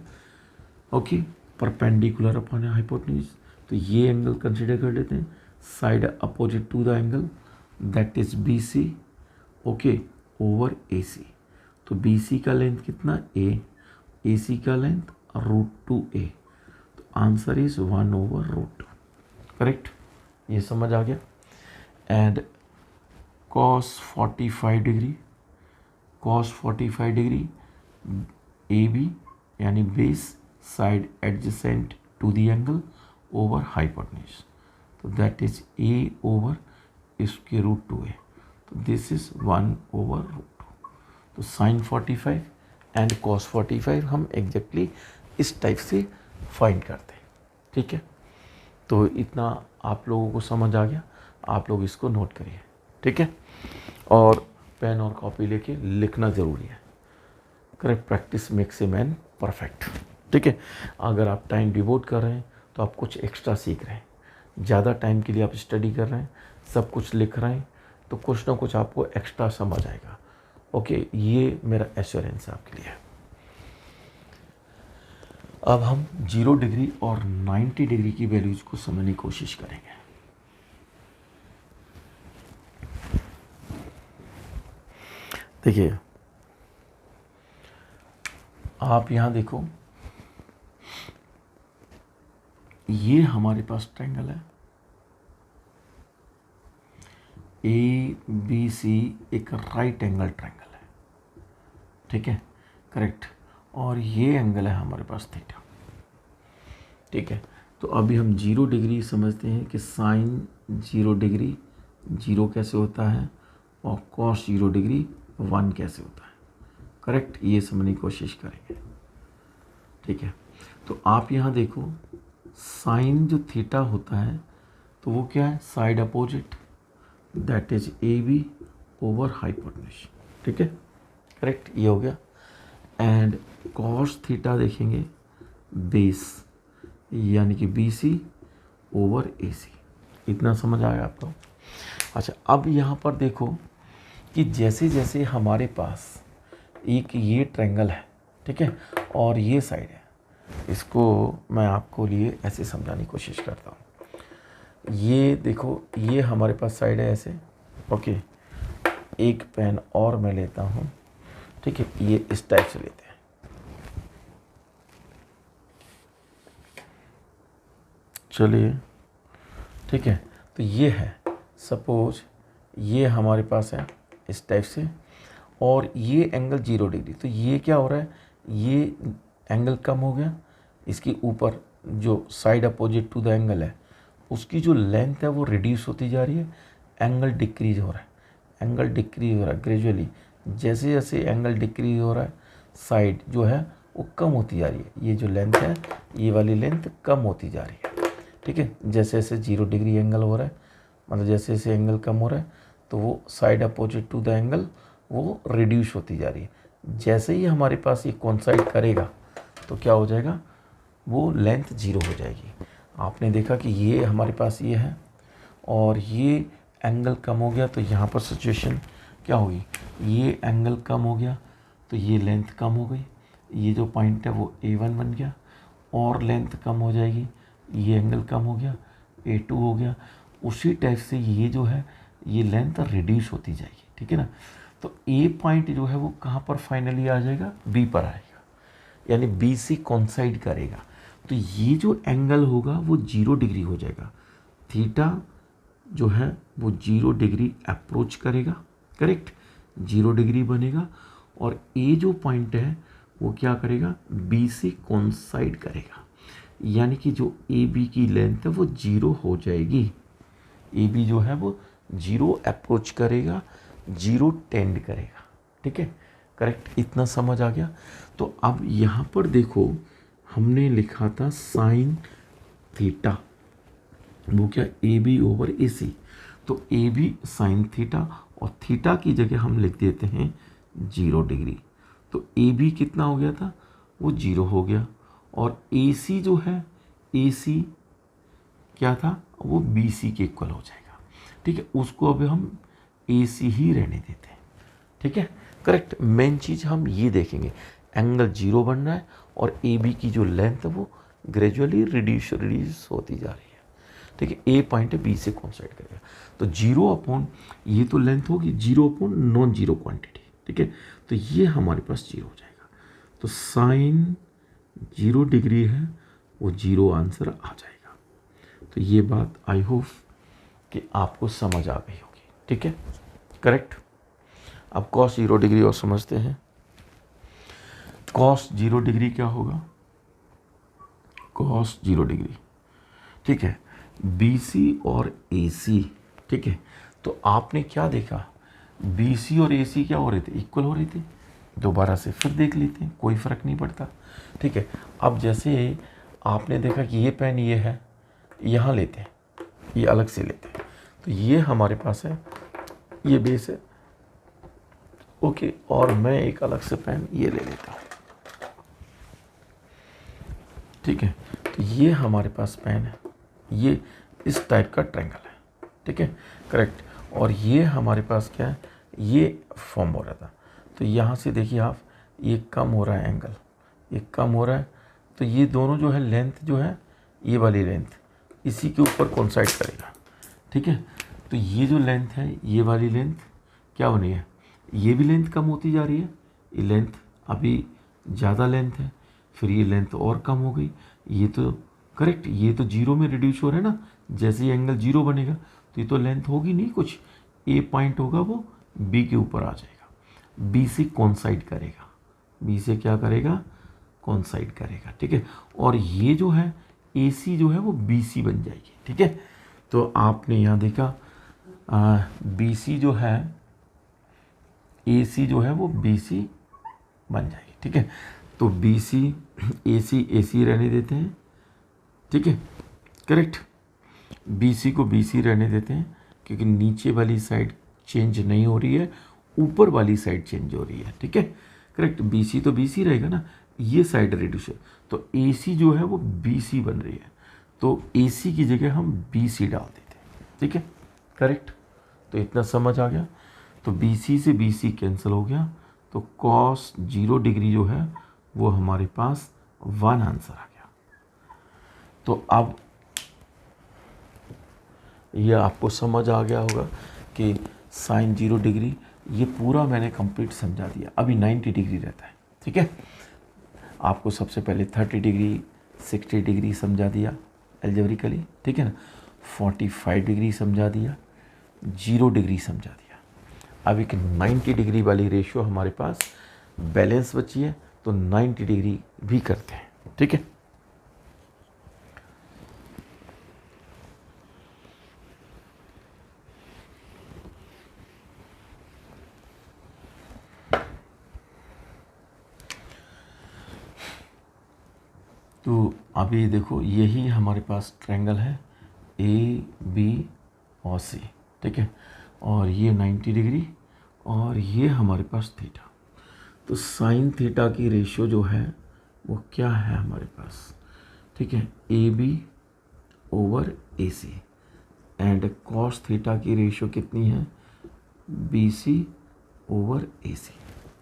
ओके, परपेंडिकुलर अपॉन हाइपोटेन्यूज. तो ये एंगल कंसिडर कर लेते हैं, side opposite to the angle that is B C, okay, over A C. तो बी सी का लेंथ कितना, ए सी का लेंथ रूट 2 ए. तो answer is 1 over root 2. Correct. ये समझ आ गया. And cos 45 degree, cos 45 degree A B यानी base side adjacent to the angle over hypotenuse. तो that is A over square root 2 A. तो दिस इज 1 ओवर रूट 2. तो sine 45 and cos 45 हम exactly इस टाइप से find करते हैं. ठीक है. तो इतना आप लोगों को समझ आ गया. आप लोग इसको नोट करिए. ठीक है. और पेन और कॉपी लेके लिखना ज़रूरी है. Correct. Practice makes a man perfect. ठीक है. अगर आप टाइम डिवोट कर रहे हैं तो आप कुछ एक्स्ट्रा सीख रहे हैं. ज़्यादा टाइम के लिए आप स्टडी कर रहे हैं, सब कुछ लिख रहे हैं, तो कुछ ना कुछ आपको एक्स्ट्रा समझ आएगा. ओके. ये मेरा एश्योरेंस है आपके लिए. अब हम 0 डिग्री और 90 डिग्री की वैल्यूज को समझने की कोशिश करेंगे. देखिए, आप यहाँ देखो, ये हमारे पास ट्रायंगल है ए बी सी, एक राइट एंगल ट्रायंगल है. ठीक है. करेक्ट. और ये एंगल है हमारे पास थीटा. ठीक है. तो अभी हम 0 डिग्री समझते हैं कि साइन 0 डिग्री 0 कैसे होता है और कॉस 0 डिग्री 1 कैसे होता है. करेक्ट. ये समझने की कोशिश करेंगे. ठीक है. तो आप यहाँ देखो, साइन जो थीटा होता है तो वो क्या है, side opposite that is A B over hypotenuse. ठीक है. करेक्ट. ये हो गया. एंड कॉस थीटा देखेंगे, बेस यानी कि बी सी ओवर ए सी. इतना समझ आया आपको. अच्छा. अब यहाँ पर देखो कि जैसे जैसे हमारे पास एक ये ट्रायंगल है, ठीक है, और ये साइड है, इसको मैं आपको लिए ऐसे समझाने की कोशिश करता हूँ. ये देखो, ये हमारे पास साइड है ऐसे. ओके. एक पेन और मैं लेता हूँ. ठीक है. ये इस टाइप से लेते हैं. चलिए. ठीक है. तो ये है, सपोज ये हमारे पास है इस टाइप से, और ये एंगल 0 डिग्री. तो ये क्या हो रहा है, ये एंगल कम हो गया. इसके ऊपर जो side opposite to the angle है उसकी जो लेंथ है वो रिड्यूस होती जा रही है. एंगल डिक्रीज हो रहा है. एंगल डिक्रीज हो रहा है ग्रेजुअली. जैसे जैसे एंगल डिक्रीज हो रहा है, साइड जो है वो कम होती जा रही है. ये जो लेंथ है, ये वाली लेंथ कम होती जा रही है. ठीक है. जैसे जैसे 0 डिग्री एंगल हो रहा है, मतलब जैसे जैसे एंगल कम हो रहा है, तो वो side opposite to the angle वो रिड्यूस होती जा रही है. जैसे ही हमारे पास ये कोइंसाइड करेगा तो क्या हो जाएगा, वो लेंथ 0 हो जाएगी. आपने देखा कि ये हमारे पास ये है और ये एंगल कम हो गया, तो यहाँ पर सिचुएशन क्या होगी, ये एंगल कम हो गया तो ये लेंथ कम हो गई. ये जो पॉइंट है वो A1 बन गया, और लेंथ कम हो जाएगी. ये एंगल कम हो गया, A2 हो गया. उसी टाइप से ये जो है ये लेंथ रिड्यूस होती जाएगी. ठीक है ना. तो ए पॉइंट जो है वो कहाँ पर फाइनली आ जाएगा, बी पर आएगा, यानी बी से कोइंसाइड करेगा. तो ये जो एंगल होगा वो 0 डिग्री हो जाएगा. थीटा जो है वो 0 डिग्री अप्रोच करेगा. करेक्ट. 0 डिग्री बनेगा, और ए जो पॉइंट है वो क्या करेगा, बी से कोइंसाइड करेगा, यानी कि जो ए बी की लेंथ है वो 0 हो जाएगी. ए बी जो है वो 0 अप्रोच करेगा, 0 टेंड करेगा. ठीक है, करेक्ट, इतना समझ आ गया। तो अब यहाँ पर देखो हमने लिखा था साइन थीटा, वो क्या, ए बी ओवर ए सी। तो ए बी साइन थीटा और थीटा की जगह हम लिख देते हैं 0 डिग्री। तो ए बी कितना हो गया था, वो 0 हो गया। और ए सी जो है, ए सी क्या था, वो बी सी के इक्वल हो जाएगा। ठीक है, उसको अब हम ए सी ही रहने देते हैं। ठीक है, करेक्ट। मेन चीज़ हम ये देखेंगे, एंगल 0 बन रहा है और ए बी की जो लेंथ है वो ग्रेजुअली रिड्यूस होती जा रही है। ठीक है, ए पॉइंट है, बी से कोइंसाइड करेगा। तो 0 अपॉन ये तो लेंथ होगी, 0 अपॉन नॉन जीरो क्वांटिटी। ठीक है, तो ये हमारे पास 0 हो जाएगा। तो साइन 0 डिग्री है, वो 0 आंसर आ जाएगा। तो ये बात आई होप कि आपको समझ आ गई होगी। ठीक है, करेक्ट। अब कॉस 0 डिग्री और समझते हैं। कॉस 0 डिग्री क्या होगा, कॉस 0 डिग्री, ठीक है, BC और AC। ठीक है, तो आपने क्या देखा, BC और AC क्या हो रहे थे, इक्वल हो रहे थे। दोबारा से फिर देख लेते हैं, कोई फ़र्क नहीं पड़ता। ठीक है, अब जैसे आपने देखा कि ये पेन ये है, यहाँ लेते हैं, ये अलग से लेते हैं। तो ये हमारे पास है, ये बेस है, ओके, और मैं एक अलग से पेन ये ले लेता हूँ। ठीक है, तो ये हमारे पास पेन है, ये इस टाइप का ट्रायंगल है। ठीक है, करेक्ट। और ये हमारे पास क्या है, ये फॉर्म हो रहा था। तो यहाँ से देखिए आप, ये कम हो रहा है एंगल, ये कम हो रहा है। तो ये दोनों जो है लेंथ जो है, ये वाली लेंथ इसी के ऊपर कोइंसाइड करेगा। ठीक है, तो ये जो लेंथ है, ये वाली लेंथ क्या बनी है, ये भी लेंथ कम होती जा रही है। ये लेंथ अभी ज़्यादा लेंथ है, फिर ये लेंथ और कम हो गई। ये तो करेक्ट, ये तो 0 में रिड्यूस हो रहा है ना। जैसे ही एंगल 0 बनेगा तो ये तो लेंथ होगी नहीं कुछ, ए पॉइंट होगा वो बी के ऊपर आ जाएगा, बी से कोइंसाइड करेगा, बी से क्या करेगा, कोइंसाइड करेगा। ठीक है, और ये जो है ए सी जो है वो बी सी बन जाएगी। ठीक है, तो आपने यहाँ देखा बी सी जो है, ए सी जो है वो बी सी बन जाएगी। ठीक है, तो बी सी ए सी रहने देते हैं। ठीक है, करेक्ट, बी सी को बी सी रहने देते हैं, क्योंकि नीचे वाली साइड चेंज नहीं हो रही है, ऊपर वाली साइड चेंज हो रही है। ठीक है, करेक्ट, बी सी तो बी सी रहेगा ना, ये साइड रिड्यूस है, तो ए सी जो है वो बी सी बन रही है, तो ए सी की जगह हम बी सी डाल देते हैं। ठीक है, करेक्ट, तो इतना समझ आ गया। तो बी सी से बी सी कैंसिल हो गया, तो कॉस 0 डिग्री जो है वो हमारे पास 1 आंसर आ गया। तो अब ये आपको समझ आ गया होगा कि साइन 0 डिग्री, ये पूरा मैंने कंप्लीट समझा दिया। अभी 90 डिग्री रहता है। ठीक है, आपको सबसे पहले 30 डिग्री 60 डिग्री समझा दिया एल्जेब्रिकली। ठीक है ना, 45 डिग्री समझा दिया, 0 डिग्री समझा दिया। अब एक 90 डिग्री वाली रेशियो हमारे पास बैलेंस बची है, तो 90 डिग्री भी करते हैं। ठीक है, तो अभी देखो यही हमारे पास ट्रायंगल है ए बी और सी। ठीक है, और ये 90 डिग्री और ये हमारे पास थीटा। तो साइन थीटा की रेशियो जो है वो क्या है हमारे पास, ठीक है, A B over A C, and cos theta की रेशियो कितनी है, B C over A C.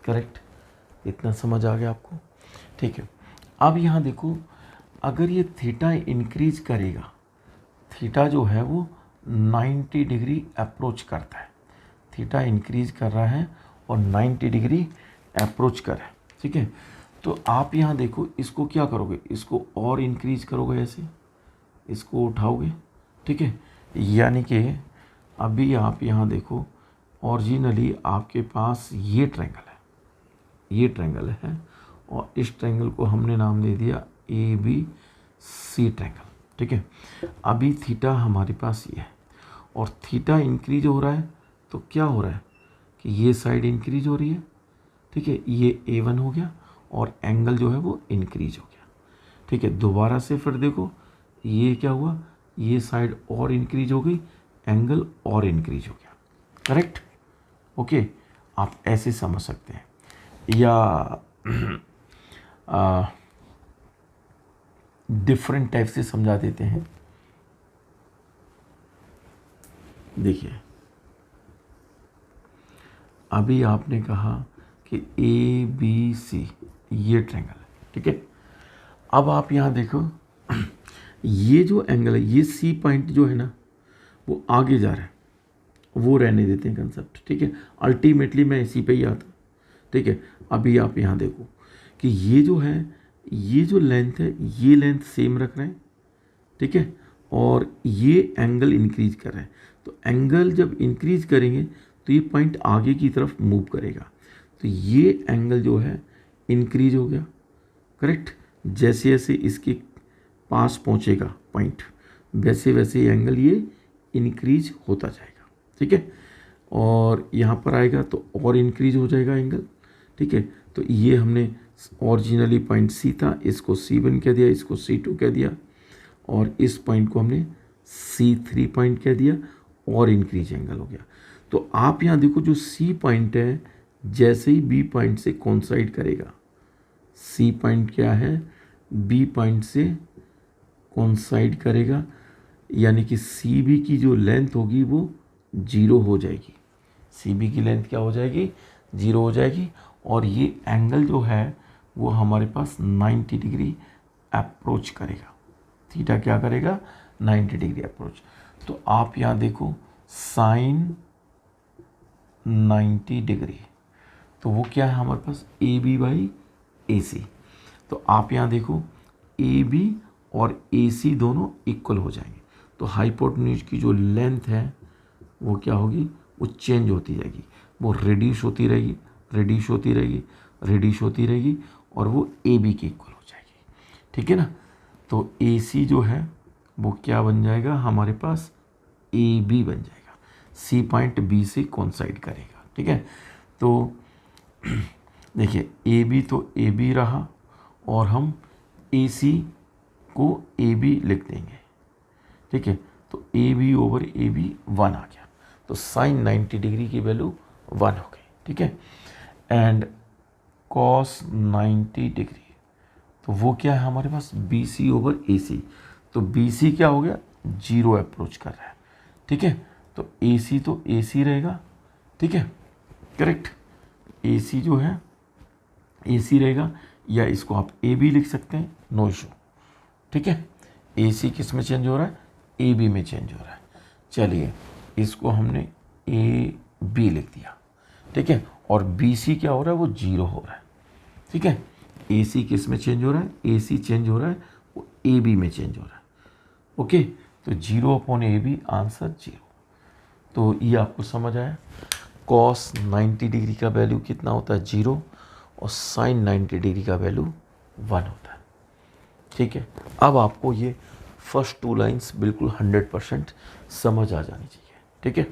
Correct, इतना समझ आ गया आपको। ठीक है, अब यहाँ देखो, अगर ये थीटा इंक्रीज करेगा, थीटा जो है वो 90 डिग्री अप्रोच करता है, थीटा इंक्रीज कर रहा है और 90 डिग्री अप्रोच कर रहा है। ठीक है, तो आप यहाँ देखो, इसको क्या करोगे, इसको और इंक्रीज करोगे, ऐसे इसको उठाओगे। ठीक है, यानी कि अभी आप यहाँ देखो, ओरिजिनली आपके पास ये ट्रायंगल है, ये ट्रायंगल है, और इस ट्रायंगल को हमने नाम दे दिया ए बी सी ट्रायंगल। ठीक है, अभी थीटा हमारे पास ये है और थीटा इंक्रीज हो रहा है, तो क्या हो रहा है कि ये साइड इंक्रीज हो रही है, ठीक है, ये A1 हो गया और एंगल जो है वो इंक्रीज हो गया। ठीक है, दोबारा से फिर देखो ये क्या हुआ, ये साइड और इंक्रीज हो गई, एंगल और इंक्रीज हो गया। करेक्ट, ओके, आप ऐसे समझ सकते हैं या डिफरेंट टाइप से समझा देते हैं। देखिए, अभी आपने कहा कि ABC ये ट्रायंगल है, ठीक है। अब आप यहाँ देखो ये जो एंगल है, ये C पॉइंट जो है ना वो आगे जा रहा है, वो रहने देते हैं कंसेप्ट, ठीक है। अल्टीमेटली मैं इसी पे ही आता, ठीक है। अभी आप यहाँ देखो कि ये जो है, ये जो लेंथ है, ये लेंथ सेम रख रहे हैं, ठीक है, और ये एंगल इंक्रीज कर रहे हैं। तो एंगल जब इंक्रीज करेंगे तो ये पॉइंट आगे की तरफ मूव करेगा, तो ये एंगल जो है इंक्रीज हो गया। करेक्ट, जैसे जैसे इसके पास पहुंचेगा पॉइंट, वैसे वैसे एंगल ये इंक्रीज होता जाएगा, ठीक है। और यहाँ पर आएगा तो और इंक्रीज हो जाएगा एंगल, ठीक है। तो ये हमने ओरिजिनली पॉइंट C था, इसको C1 कह दिया, इसको C2 कह दिया, और इस पॉइंट को हमने C3 पॉइंट कह दिया, और इंक्रीज एंगल हो गया। तो आप यहाँ देखो जो C पॉइंट है जैसे ही B पॉइंट से कोइंसाइड करेगा, C पॉइंट क्या है, B पॉइंट से कोइंसाइड करेगा, यानी कि CB की जो लेंथ होगी वो 0 हो जाएगी। CB की लेंथ क्या हो जाएगी, 0 हो जाएगी, और ये एंगल जो है वो हमारे पास 90 डिग्री अप्रोच करेगा। थीटा क्या करेगा, 90 डिग्री अप्रोच। तो आप यहाँ देखो साइन 90 डिग्री, तो वो क्या है हमारे पास, AB/AC। तो आप यहाँ देखो AB और AC दोनों इक्वल हो जाएंगे, तो हाइपोटेन्यूज की जो लेंथ है वो क्या होगी, वो चेंज होती जाएगी, वो रिड्यूस होती रहेगी, रिड्यूस होती रहेगी, रिड्यूस होती रहेगी, और वो AB के इक्वल हो जाएगी, ठीक है ना। तो AC जो है वो क्या बन जाएगा हमारे पास, AB बन जाएगा, C पॉइंट B से कोइंसाइड करेगा, ठीक है। तो देखिए AB तो AB रहा, और हम AC को AB लिख देंगे, ठीक है। तो AB/AB 1 आ गया, तो साइन 90 डिग्री की वैल्यू 1 हो गई, ठीक है। एंड कॉस 90 डिग्री, तो वो क्या है हमारे पास, BC/AC। तो BC क्या हो गया, 0 अप्रोच कर रहा है, ठीक है। तो AC तो AC रहेगा, ठीक है, करेक्ट। AC जो है AC रहेगा, या इसको आप AB लिख सकते हैं, नो इशू, ठीक है। AC किस में चेंज हो रहा है, AB में चेंज हो रहा है। चलिए इसको हमने AB लिख दिया, ठीक है, और BC क्या हो रहा है, वो 0 हो रहा है, ठीक है। AC किस में चेंज हो रहा है, AC चेंज हो रहा है, वो AB में चेंज हो रहा है, ओके। तो 0/AB आंसर 0। तो ये आपको समझ आया, कॉस 90 डिग्री का वैल्यू कितना होता है, 0, और साइन 90 डिग्री का वैल्यू 1 होता है, ठीक है। अब आपको ये फर्स्ट 2 लाइंस बिल्कुल 100% समझ आ जानी चाहिए, ठीक है।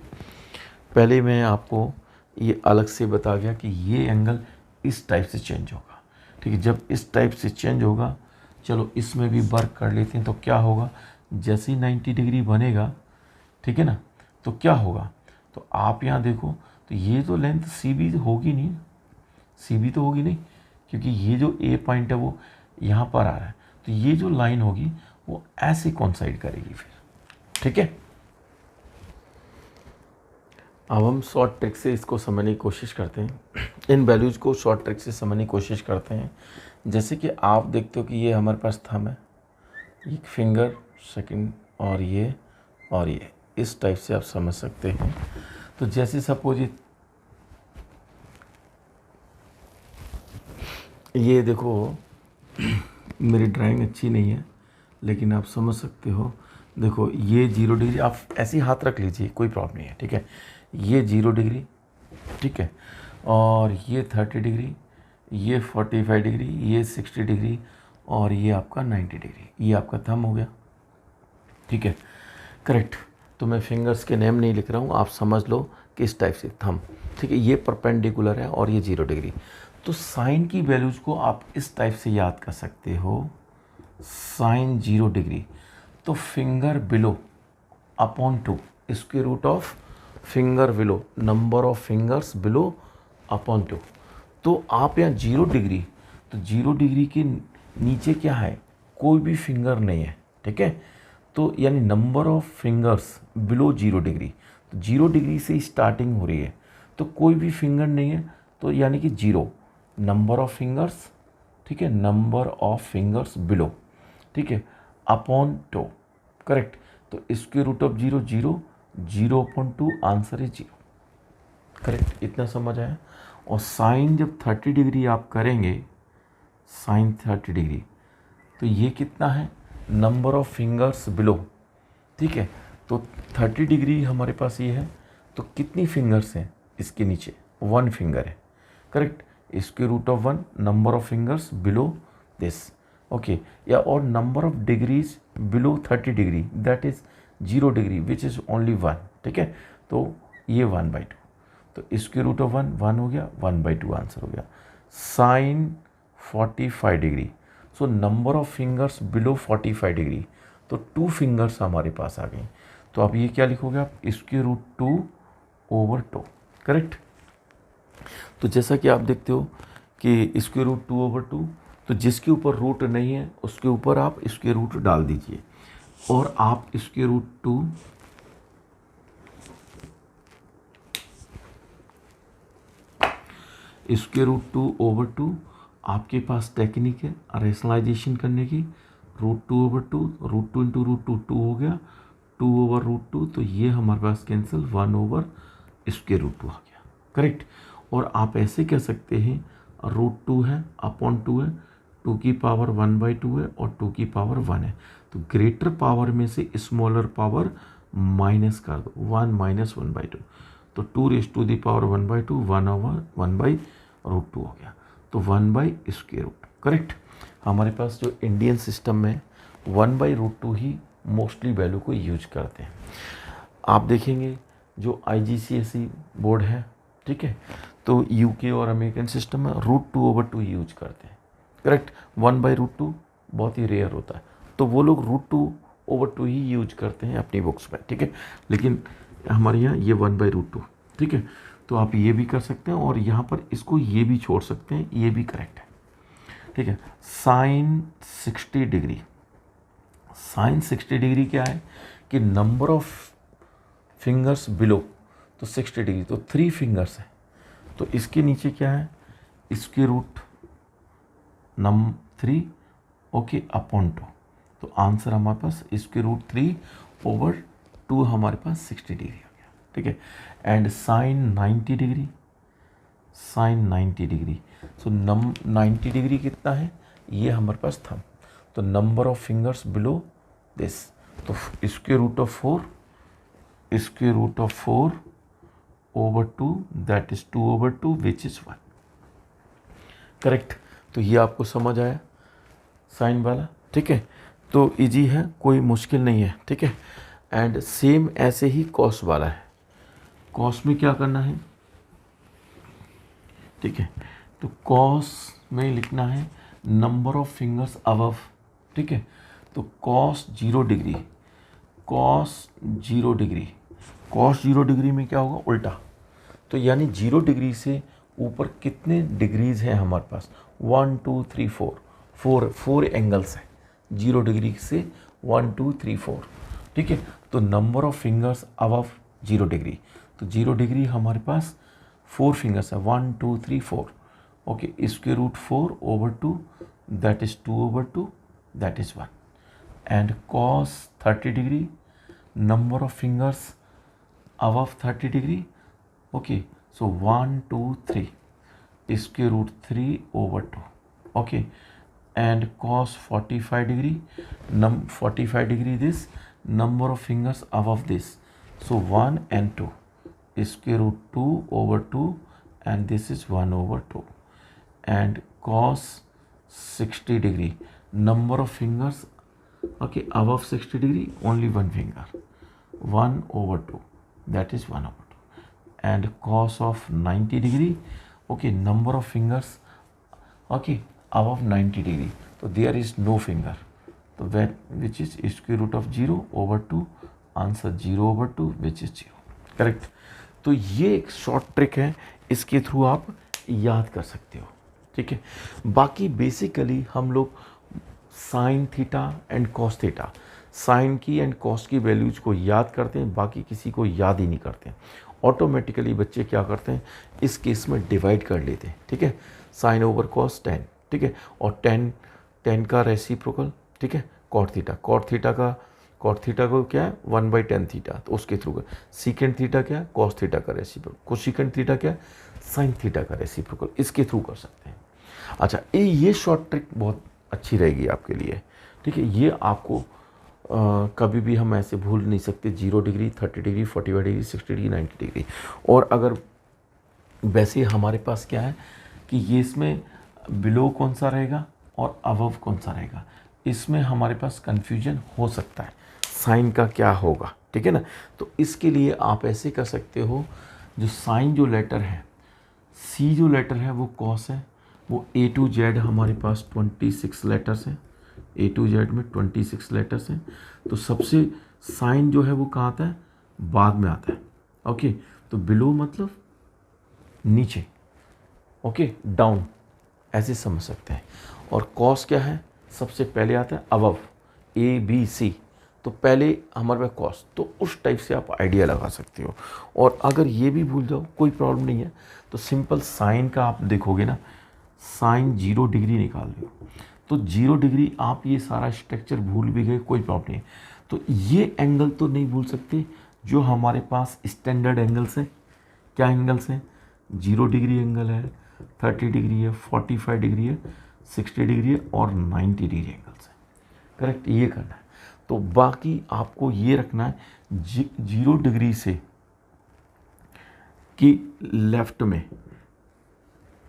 पहले मैं आपको ये अलग से बता गया कि ये एंगल इस टाइप से चेंज होगा, ठीक है। जब इस टाइप से चेंज होगा, चलो इसमें भी वर्क कर लेते हैं। तो क्या होगा, जैसे ही 90 डिग्री बनेगा, ठीक है ना, तो क्या होगा, तो आप यहाँ देखो, तो ये तो लेंथ CB होगी नहीं, CB तो होगी नहीं, क्योंकि ये जो A पॉइंट है वो यहाँ पर आ रहा है, तो ये जो लाइन होगी वो ऐसे कोइंसाइड करेगी फिर, ठीक है। अब हम शॉर्ट ट्रिक से इसको समझने की कोशिश करते हैं, इन वैल्यूज़ को शॉर्ट ट्रिक से समझने की कोशिश करते हैं। जैसे कि आप देखते हो कि ये हमारे पास थंब है, एक फिंगर, सेकंड, और ये इस टाइप से आप समझ सकते हैं। तो जैसे सपोज ये देखो, मेरी ड्राइंग अच्छी नहीं है लेकिन आप समझ सकते हो। देखो ये 0 डिग्री, आप ऐसे ही हाथ रख लीजिए, कोई प्रॉब्लम नहीं है, ठीक है। ये 0 डिग्री, ठीक है, और ये 30 डिग्री, ये 45 डिग्री, ये 60 डिग्री, और ये आपका 90 डिग्री, ये आपका थंब हो गया, ठीक है, करेक्ट। तो मैं फिंगर्स के नेम नहीं लिख रहा हूँ, आप समझ लो कि इस टाइप से थंब, ठीक है। ये परपेंडिकुलर है और ये 0 डिग्री। तो साइन की वैल्यूज को आप इस टाइप से याद कर सकते हो, साइन 0 डिग्री तो finger below upon 2 square root of finger below number of fingers below upon 2। तो आप यहाँ 0 डिग्री, तो 0 डिग्री के नीचे क्या है, कोई भी फिंगर नहीं है, ठीक है। तो यानी number of fingers below 0 degree, तो 0 डिग्री से स्टार्टिंग हो रही है, तो कोई भी फिंगर नहीं है, तो यानी कि 0 नंबर ऑफ फिंगर्स, ठीक है, नंबर ऑफ फिंगर्स बिलो, ठीक है, अपॉन 2, करेक्ट। तो square root of 0 0, 0 upon 2, answer है 0, करेक्ट। इतना समझ आया। और साइन जब 30 डिग्री आप करेंगे, साइन 30 डिग्री, तो ये कितना है, नंबर ऑफ फिंगर्स बिलो, ठीक है। तो 30 डिग्री हमारे पास ये है, तो कितनी फिंगर्स हैं इसके नीचे, 1 फिंगर है, correct. Square root of 1 number of fingers below this, okay. या और number of degrees below 30 degree, that is 0 degree which is only 1, ठीक है। तो ये 1/2, तो स्क्वायर रूट ऑफ 1 हो गया, 1/2 आंसर हो गया। Sine 45 degree, so number of fingers below 45 degree, तो 2 फिंगर्स हमारे पास आ गई। तो अब ये क्या लिखोगे आप, स्क्वायर रूट 2/2, करेक्ट। तो जैसा कि आप देखते हो कि स्क्वायर रूट 2/2, तो जिसके ऊपर रूट नहीं है उसके ऊपर आप स्क्वायर रूट डाल दीजिए, और आप स्क्वायर रूट 2 स्क्वायर रूट 2/2 आपके पास टेक्निक है रेशनलाइजेशन करने की। रूट 2/2, रूट 2 इंटू रूट 2 2 हो गया, 2/√2, तो ये हमारे पास कैंसिल, 1/√2 आ गया, करेक्ट। और आप ऐसे कह सकते हैं रूट 2 है अपॉन 2 है, 2 की पावर 1/2 है और 2 की पावर 1 है, तो ग्रेटर पावर में से स्मॉलर पावर माइनस कर दो, 1 माइनस 1/2, तो 2 रेज़ टू द पावर 1/2, 1/1/√2 हो गया, तो 1/√, करेक्ट। हमारे पास जो इंडियन सिस्टम में 1/√2 ही मोस्टली वैल्यू को यूज करते हैं। आप देखेंगे जो IGCSE बोर्ड है, ठीक है, तो UK और अमेरिकन सिस्टम में √2/2 यूज करते हैं, करेक्ट। 1/√2 बहुत ही रेयर होता है, तो वो लोग √2/2 ही यूज करते हैं अपनी बुक्स में, ठीक है। लेकिन हमारे यहाँ ये 1/√2, ठीक है। तो आप ये भी कर सकते हैं, और यहाँ पर इसको ये भी छोड़ सकते हैं, ये भी करेक्ट है, ठीक है। साइन 60 डिग्री, साइन 60 डिग्री क्या है कि नंबर ऑफ फिंगर्स बिलो, तो 60 डिग्री, तो 3 फिंगर्स है, तो इसके नीचे क्या है, स्क्वायर रूट 3, ओके, अपॉन 2, तो आंसर हमारे पास स्क्वायर रूट 3/2 हमारे पास 60 डिग्री हो गया, ठीक है। And sine 90 degree, sine 90 degree, so 90 degree कितना है, ये हमारे पास था, तो number of fingers below this, तो square root of 4, square root of 4/2, that is 2/2 which is 1, correct. तो ये आपको समझ आया साइन वाला, ठीक है। तो इजी है, कोई मुश्किल नहीं है, ठीक है। एंड सेम ऐसे ही कॉस वाला है, कॉस में क्या करना है, ठीक है, तो कॉस में लिखना है नंबर ऑफ फिंगर्स अबव, ठीक है। तो cos 0 degree, cos 0 degree, cos 0 degree में क्या होगा, उल्टा, तो यानी 0 डिग्री से ऊपर कितने डिग्रीज हैं हमारे पास, 1 2 3 4, 4 एंगल्स हैं 0 डिग्री से 1 2 3 4, ठीक है। तो number of fingers above 0 degree, तो 0 डिग्री हमारे पास 4 फिंगर्स है, 1 2 3 4, okay, square root 4/2, that is 2/2, that is 1। And cos 30 degree, number of fingers above 30 degree, okay, so 1 2 3, square root 3/2, okay. And cos 45 degree, 45 degree, this number of fingers above this, so 1 and 2, square root 2/2, and this is 1/2. And cos 60 degree, number of fingers, okay, above 60 degree, only 1 finger, 1/2, that is 1/2. And cos of 90 degree, okay, number of fingers okay, above 90 degree, तो there is no finger, तो that which is square root of 0/2, answer 0/2 which is 0, correct. तो ये एक short trick है, इसके through आप याद कर सकते हो, ठीक है। बाकी बेसिकली हम लोग sine theta and cos theta, sine की एंड कॉस की वैल्यूज को याद करते हैं, बाकी किसी को याद ही नहीं करते हैं। ऑटोमेटिकली बच्चे क्या करते हैं, इस केस में डिवाइड कर लेते हैं, ठीक है, साइन ओवर कॉस 10, ठीक है, और 10 का रेसिप्रोकल, ठीक है, कॉट थीटा को क्या है 1/10 थीटा, तो उसके थ्रू सीकेंड थीटा क्या है कॉस थीटा का रेसिप्रोकल, कोसिकेंड थीटा क्या है साइन थीटा का रेसिप्रोकल, इसके थ्रू कर सकते हैं। अच्छा, ये शॉर्ट ट्रिक बहुत अच्छी रहेगी आपके लिए, ठीक है। ये आपको कभी भी हम ऐसे भूल नहीं सकते, 0 degree, 30 degree, 45 degree, 60 degree, 90 degree. और अगर वैसे हमारे पास क्या है कि ये इसमें बिलो कौन सा रहेगा और अबव कौन सा रहेगा, इसमें हमारे पास कन्फ्यूजन हो सकता है, साइन का क्या होगा, ठीक है ना। तो इसके लिए आप ऐसे कर सकते हो, जो साइन जो लेटर है, सी जो लेटर है वो कॉस है, वो A to Z हमारे पास 26 लेटर्स हैं, A to Z में 26 लेटर्स हैं। तो सबसे साइन जो है वो कहाँ आता है, बाद में आता है, ओके। तो बिलो मतलब नीचे, ओके, डाउन, ऐसे समझ सकते हैं। और कॉस क्या है, सबसे पहले आता है अबव, ABC, तो पहले हमारे पास कॉस, तो उस टाइप से आप आइडिया लगा सकते हो। और अगर ये भी भूल जाओ कोई प्रॉब्लम नहीं है, तो सिंपल साइन का आप देखोगे ना, साइन 0 डिग्री निकाल लो, तो 0 डिग्री आप ये सारा स्ट्रक्चर भूल भी गए कोई प्रॉब्लम नहीं। तो ये एंगल तो नहीं भूल सकते जो हमारे पास स्टैंडर्ड एंगल्स हैं। क्या एंगल्स हैं, 0 डिग्री एंगल है, 30 डिग्री है, 45 डिग्री है, 60 डिग्री है और 90 डिग्री एंगल्स है, करेक्ट। ये करना है। तो बाकी आपको ये रखना है 0 डिग्री से कि लेफ्ट में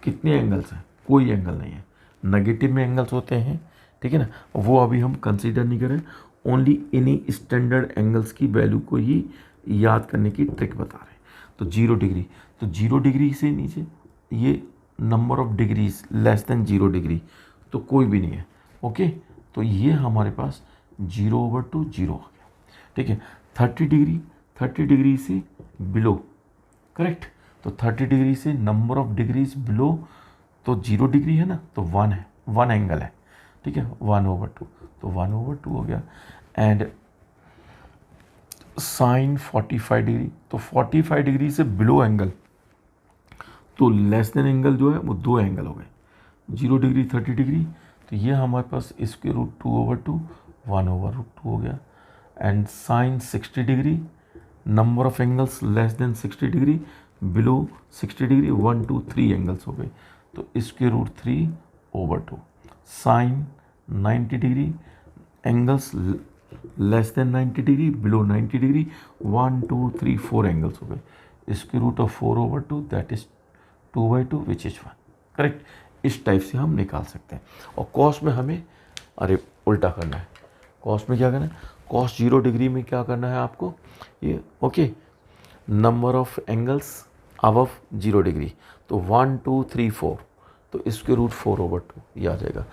कितने एंगल्स हैं, कोई एंगल नहीं है। नेगेटिव में एंगल्स होते हैं, ठीक है ना, वो अभी हम कंसीडर नहीं करें, ओनली इन्हीं स्टैंडर्ड एंगल्स की वैल्यू को ही याद करने की ट्रिक बता रहे हैं। तो 0 डिग्री, तो 0 डिग्री से नीचे ये number of degrees less than 0 degree, तो कोई भी नहीं है, ओके। तो ये हमारे पास 0/2 0 आ गया, ठीक है। 30 डिग्री से बिलो, करेक्ट। तो 30 डिग्री से नंबर ऑफ डिग्रीज बिलो, तो 0 डिग्री है ना, तो 1 है, 1 एंगल है, ठीक है, 1/2, तो 1/2 हो गया। एंड साइन 45 डिग्री, तो 45 डिग्री से बिलो एंगल, तो लेस देन एंगल जो है वो 2 एंगल हो गए, 0 डिग्री 30 डिग्री, तो ये हमारे पास स्क्वायर रूट 2/2, 1/2 हो गया। And sine 60 degree, number of angles less than 60 degree, below 60 degree, 1 2 3 angles हो गए, तो square root 3/2। Sine 90 degree, angles less than 90 degree, below 90 degree, 1 2 3 4 angles हो गए, square root of 4/2, that is 2/2 which is 1, correct. इस type से हम निकाल सकते हैं। और कॉस में हमें उल्टा करना है, कॉस में क्या करना है, कॉस 0 डिग्री में क्या करना है आपको, ये okay, number of angles above 0 degree, तो 1 2 3 4, तो स्क्वायर रूट 4/2 ये आ जाएगा।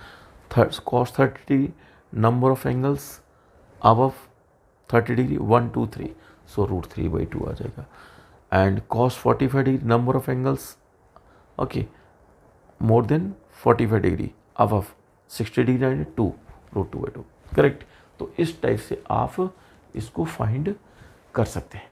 Cos 30 degree, number of angles above 30 degree, 1 2 3, so root 3/2 आ जाएगा। And cos 45 degree, number of angles okay more than 45 degree above 60 degree and 2, root 2/2, correct. तो इस type से आप इसको फाइंड कर सकते हैं।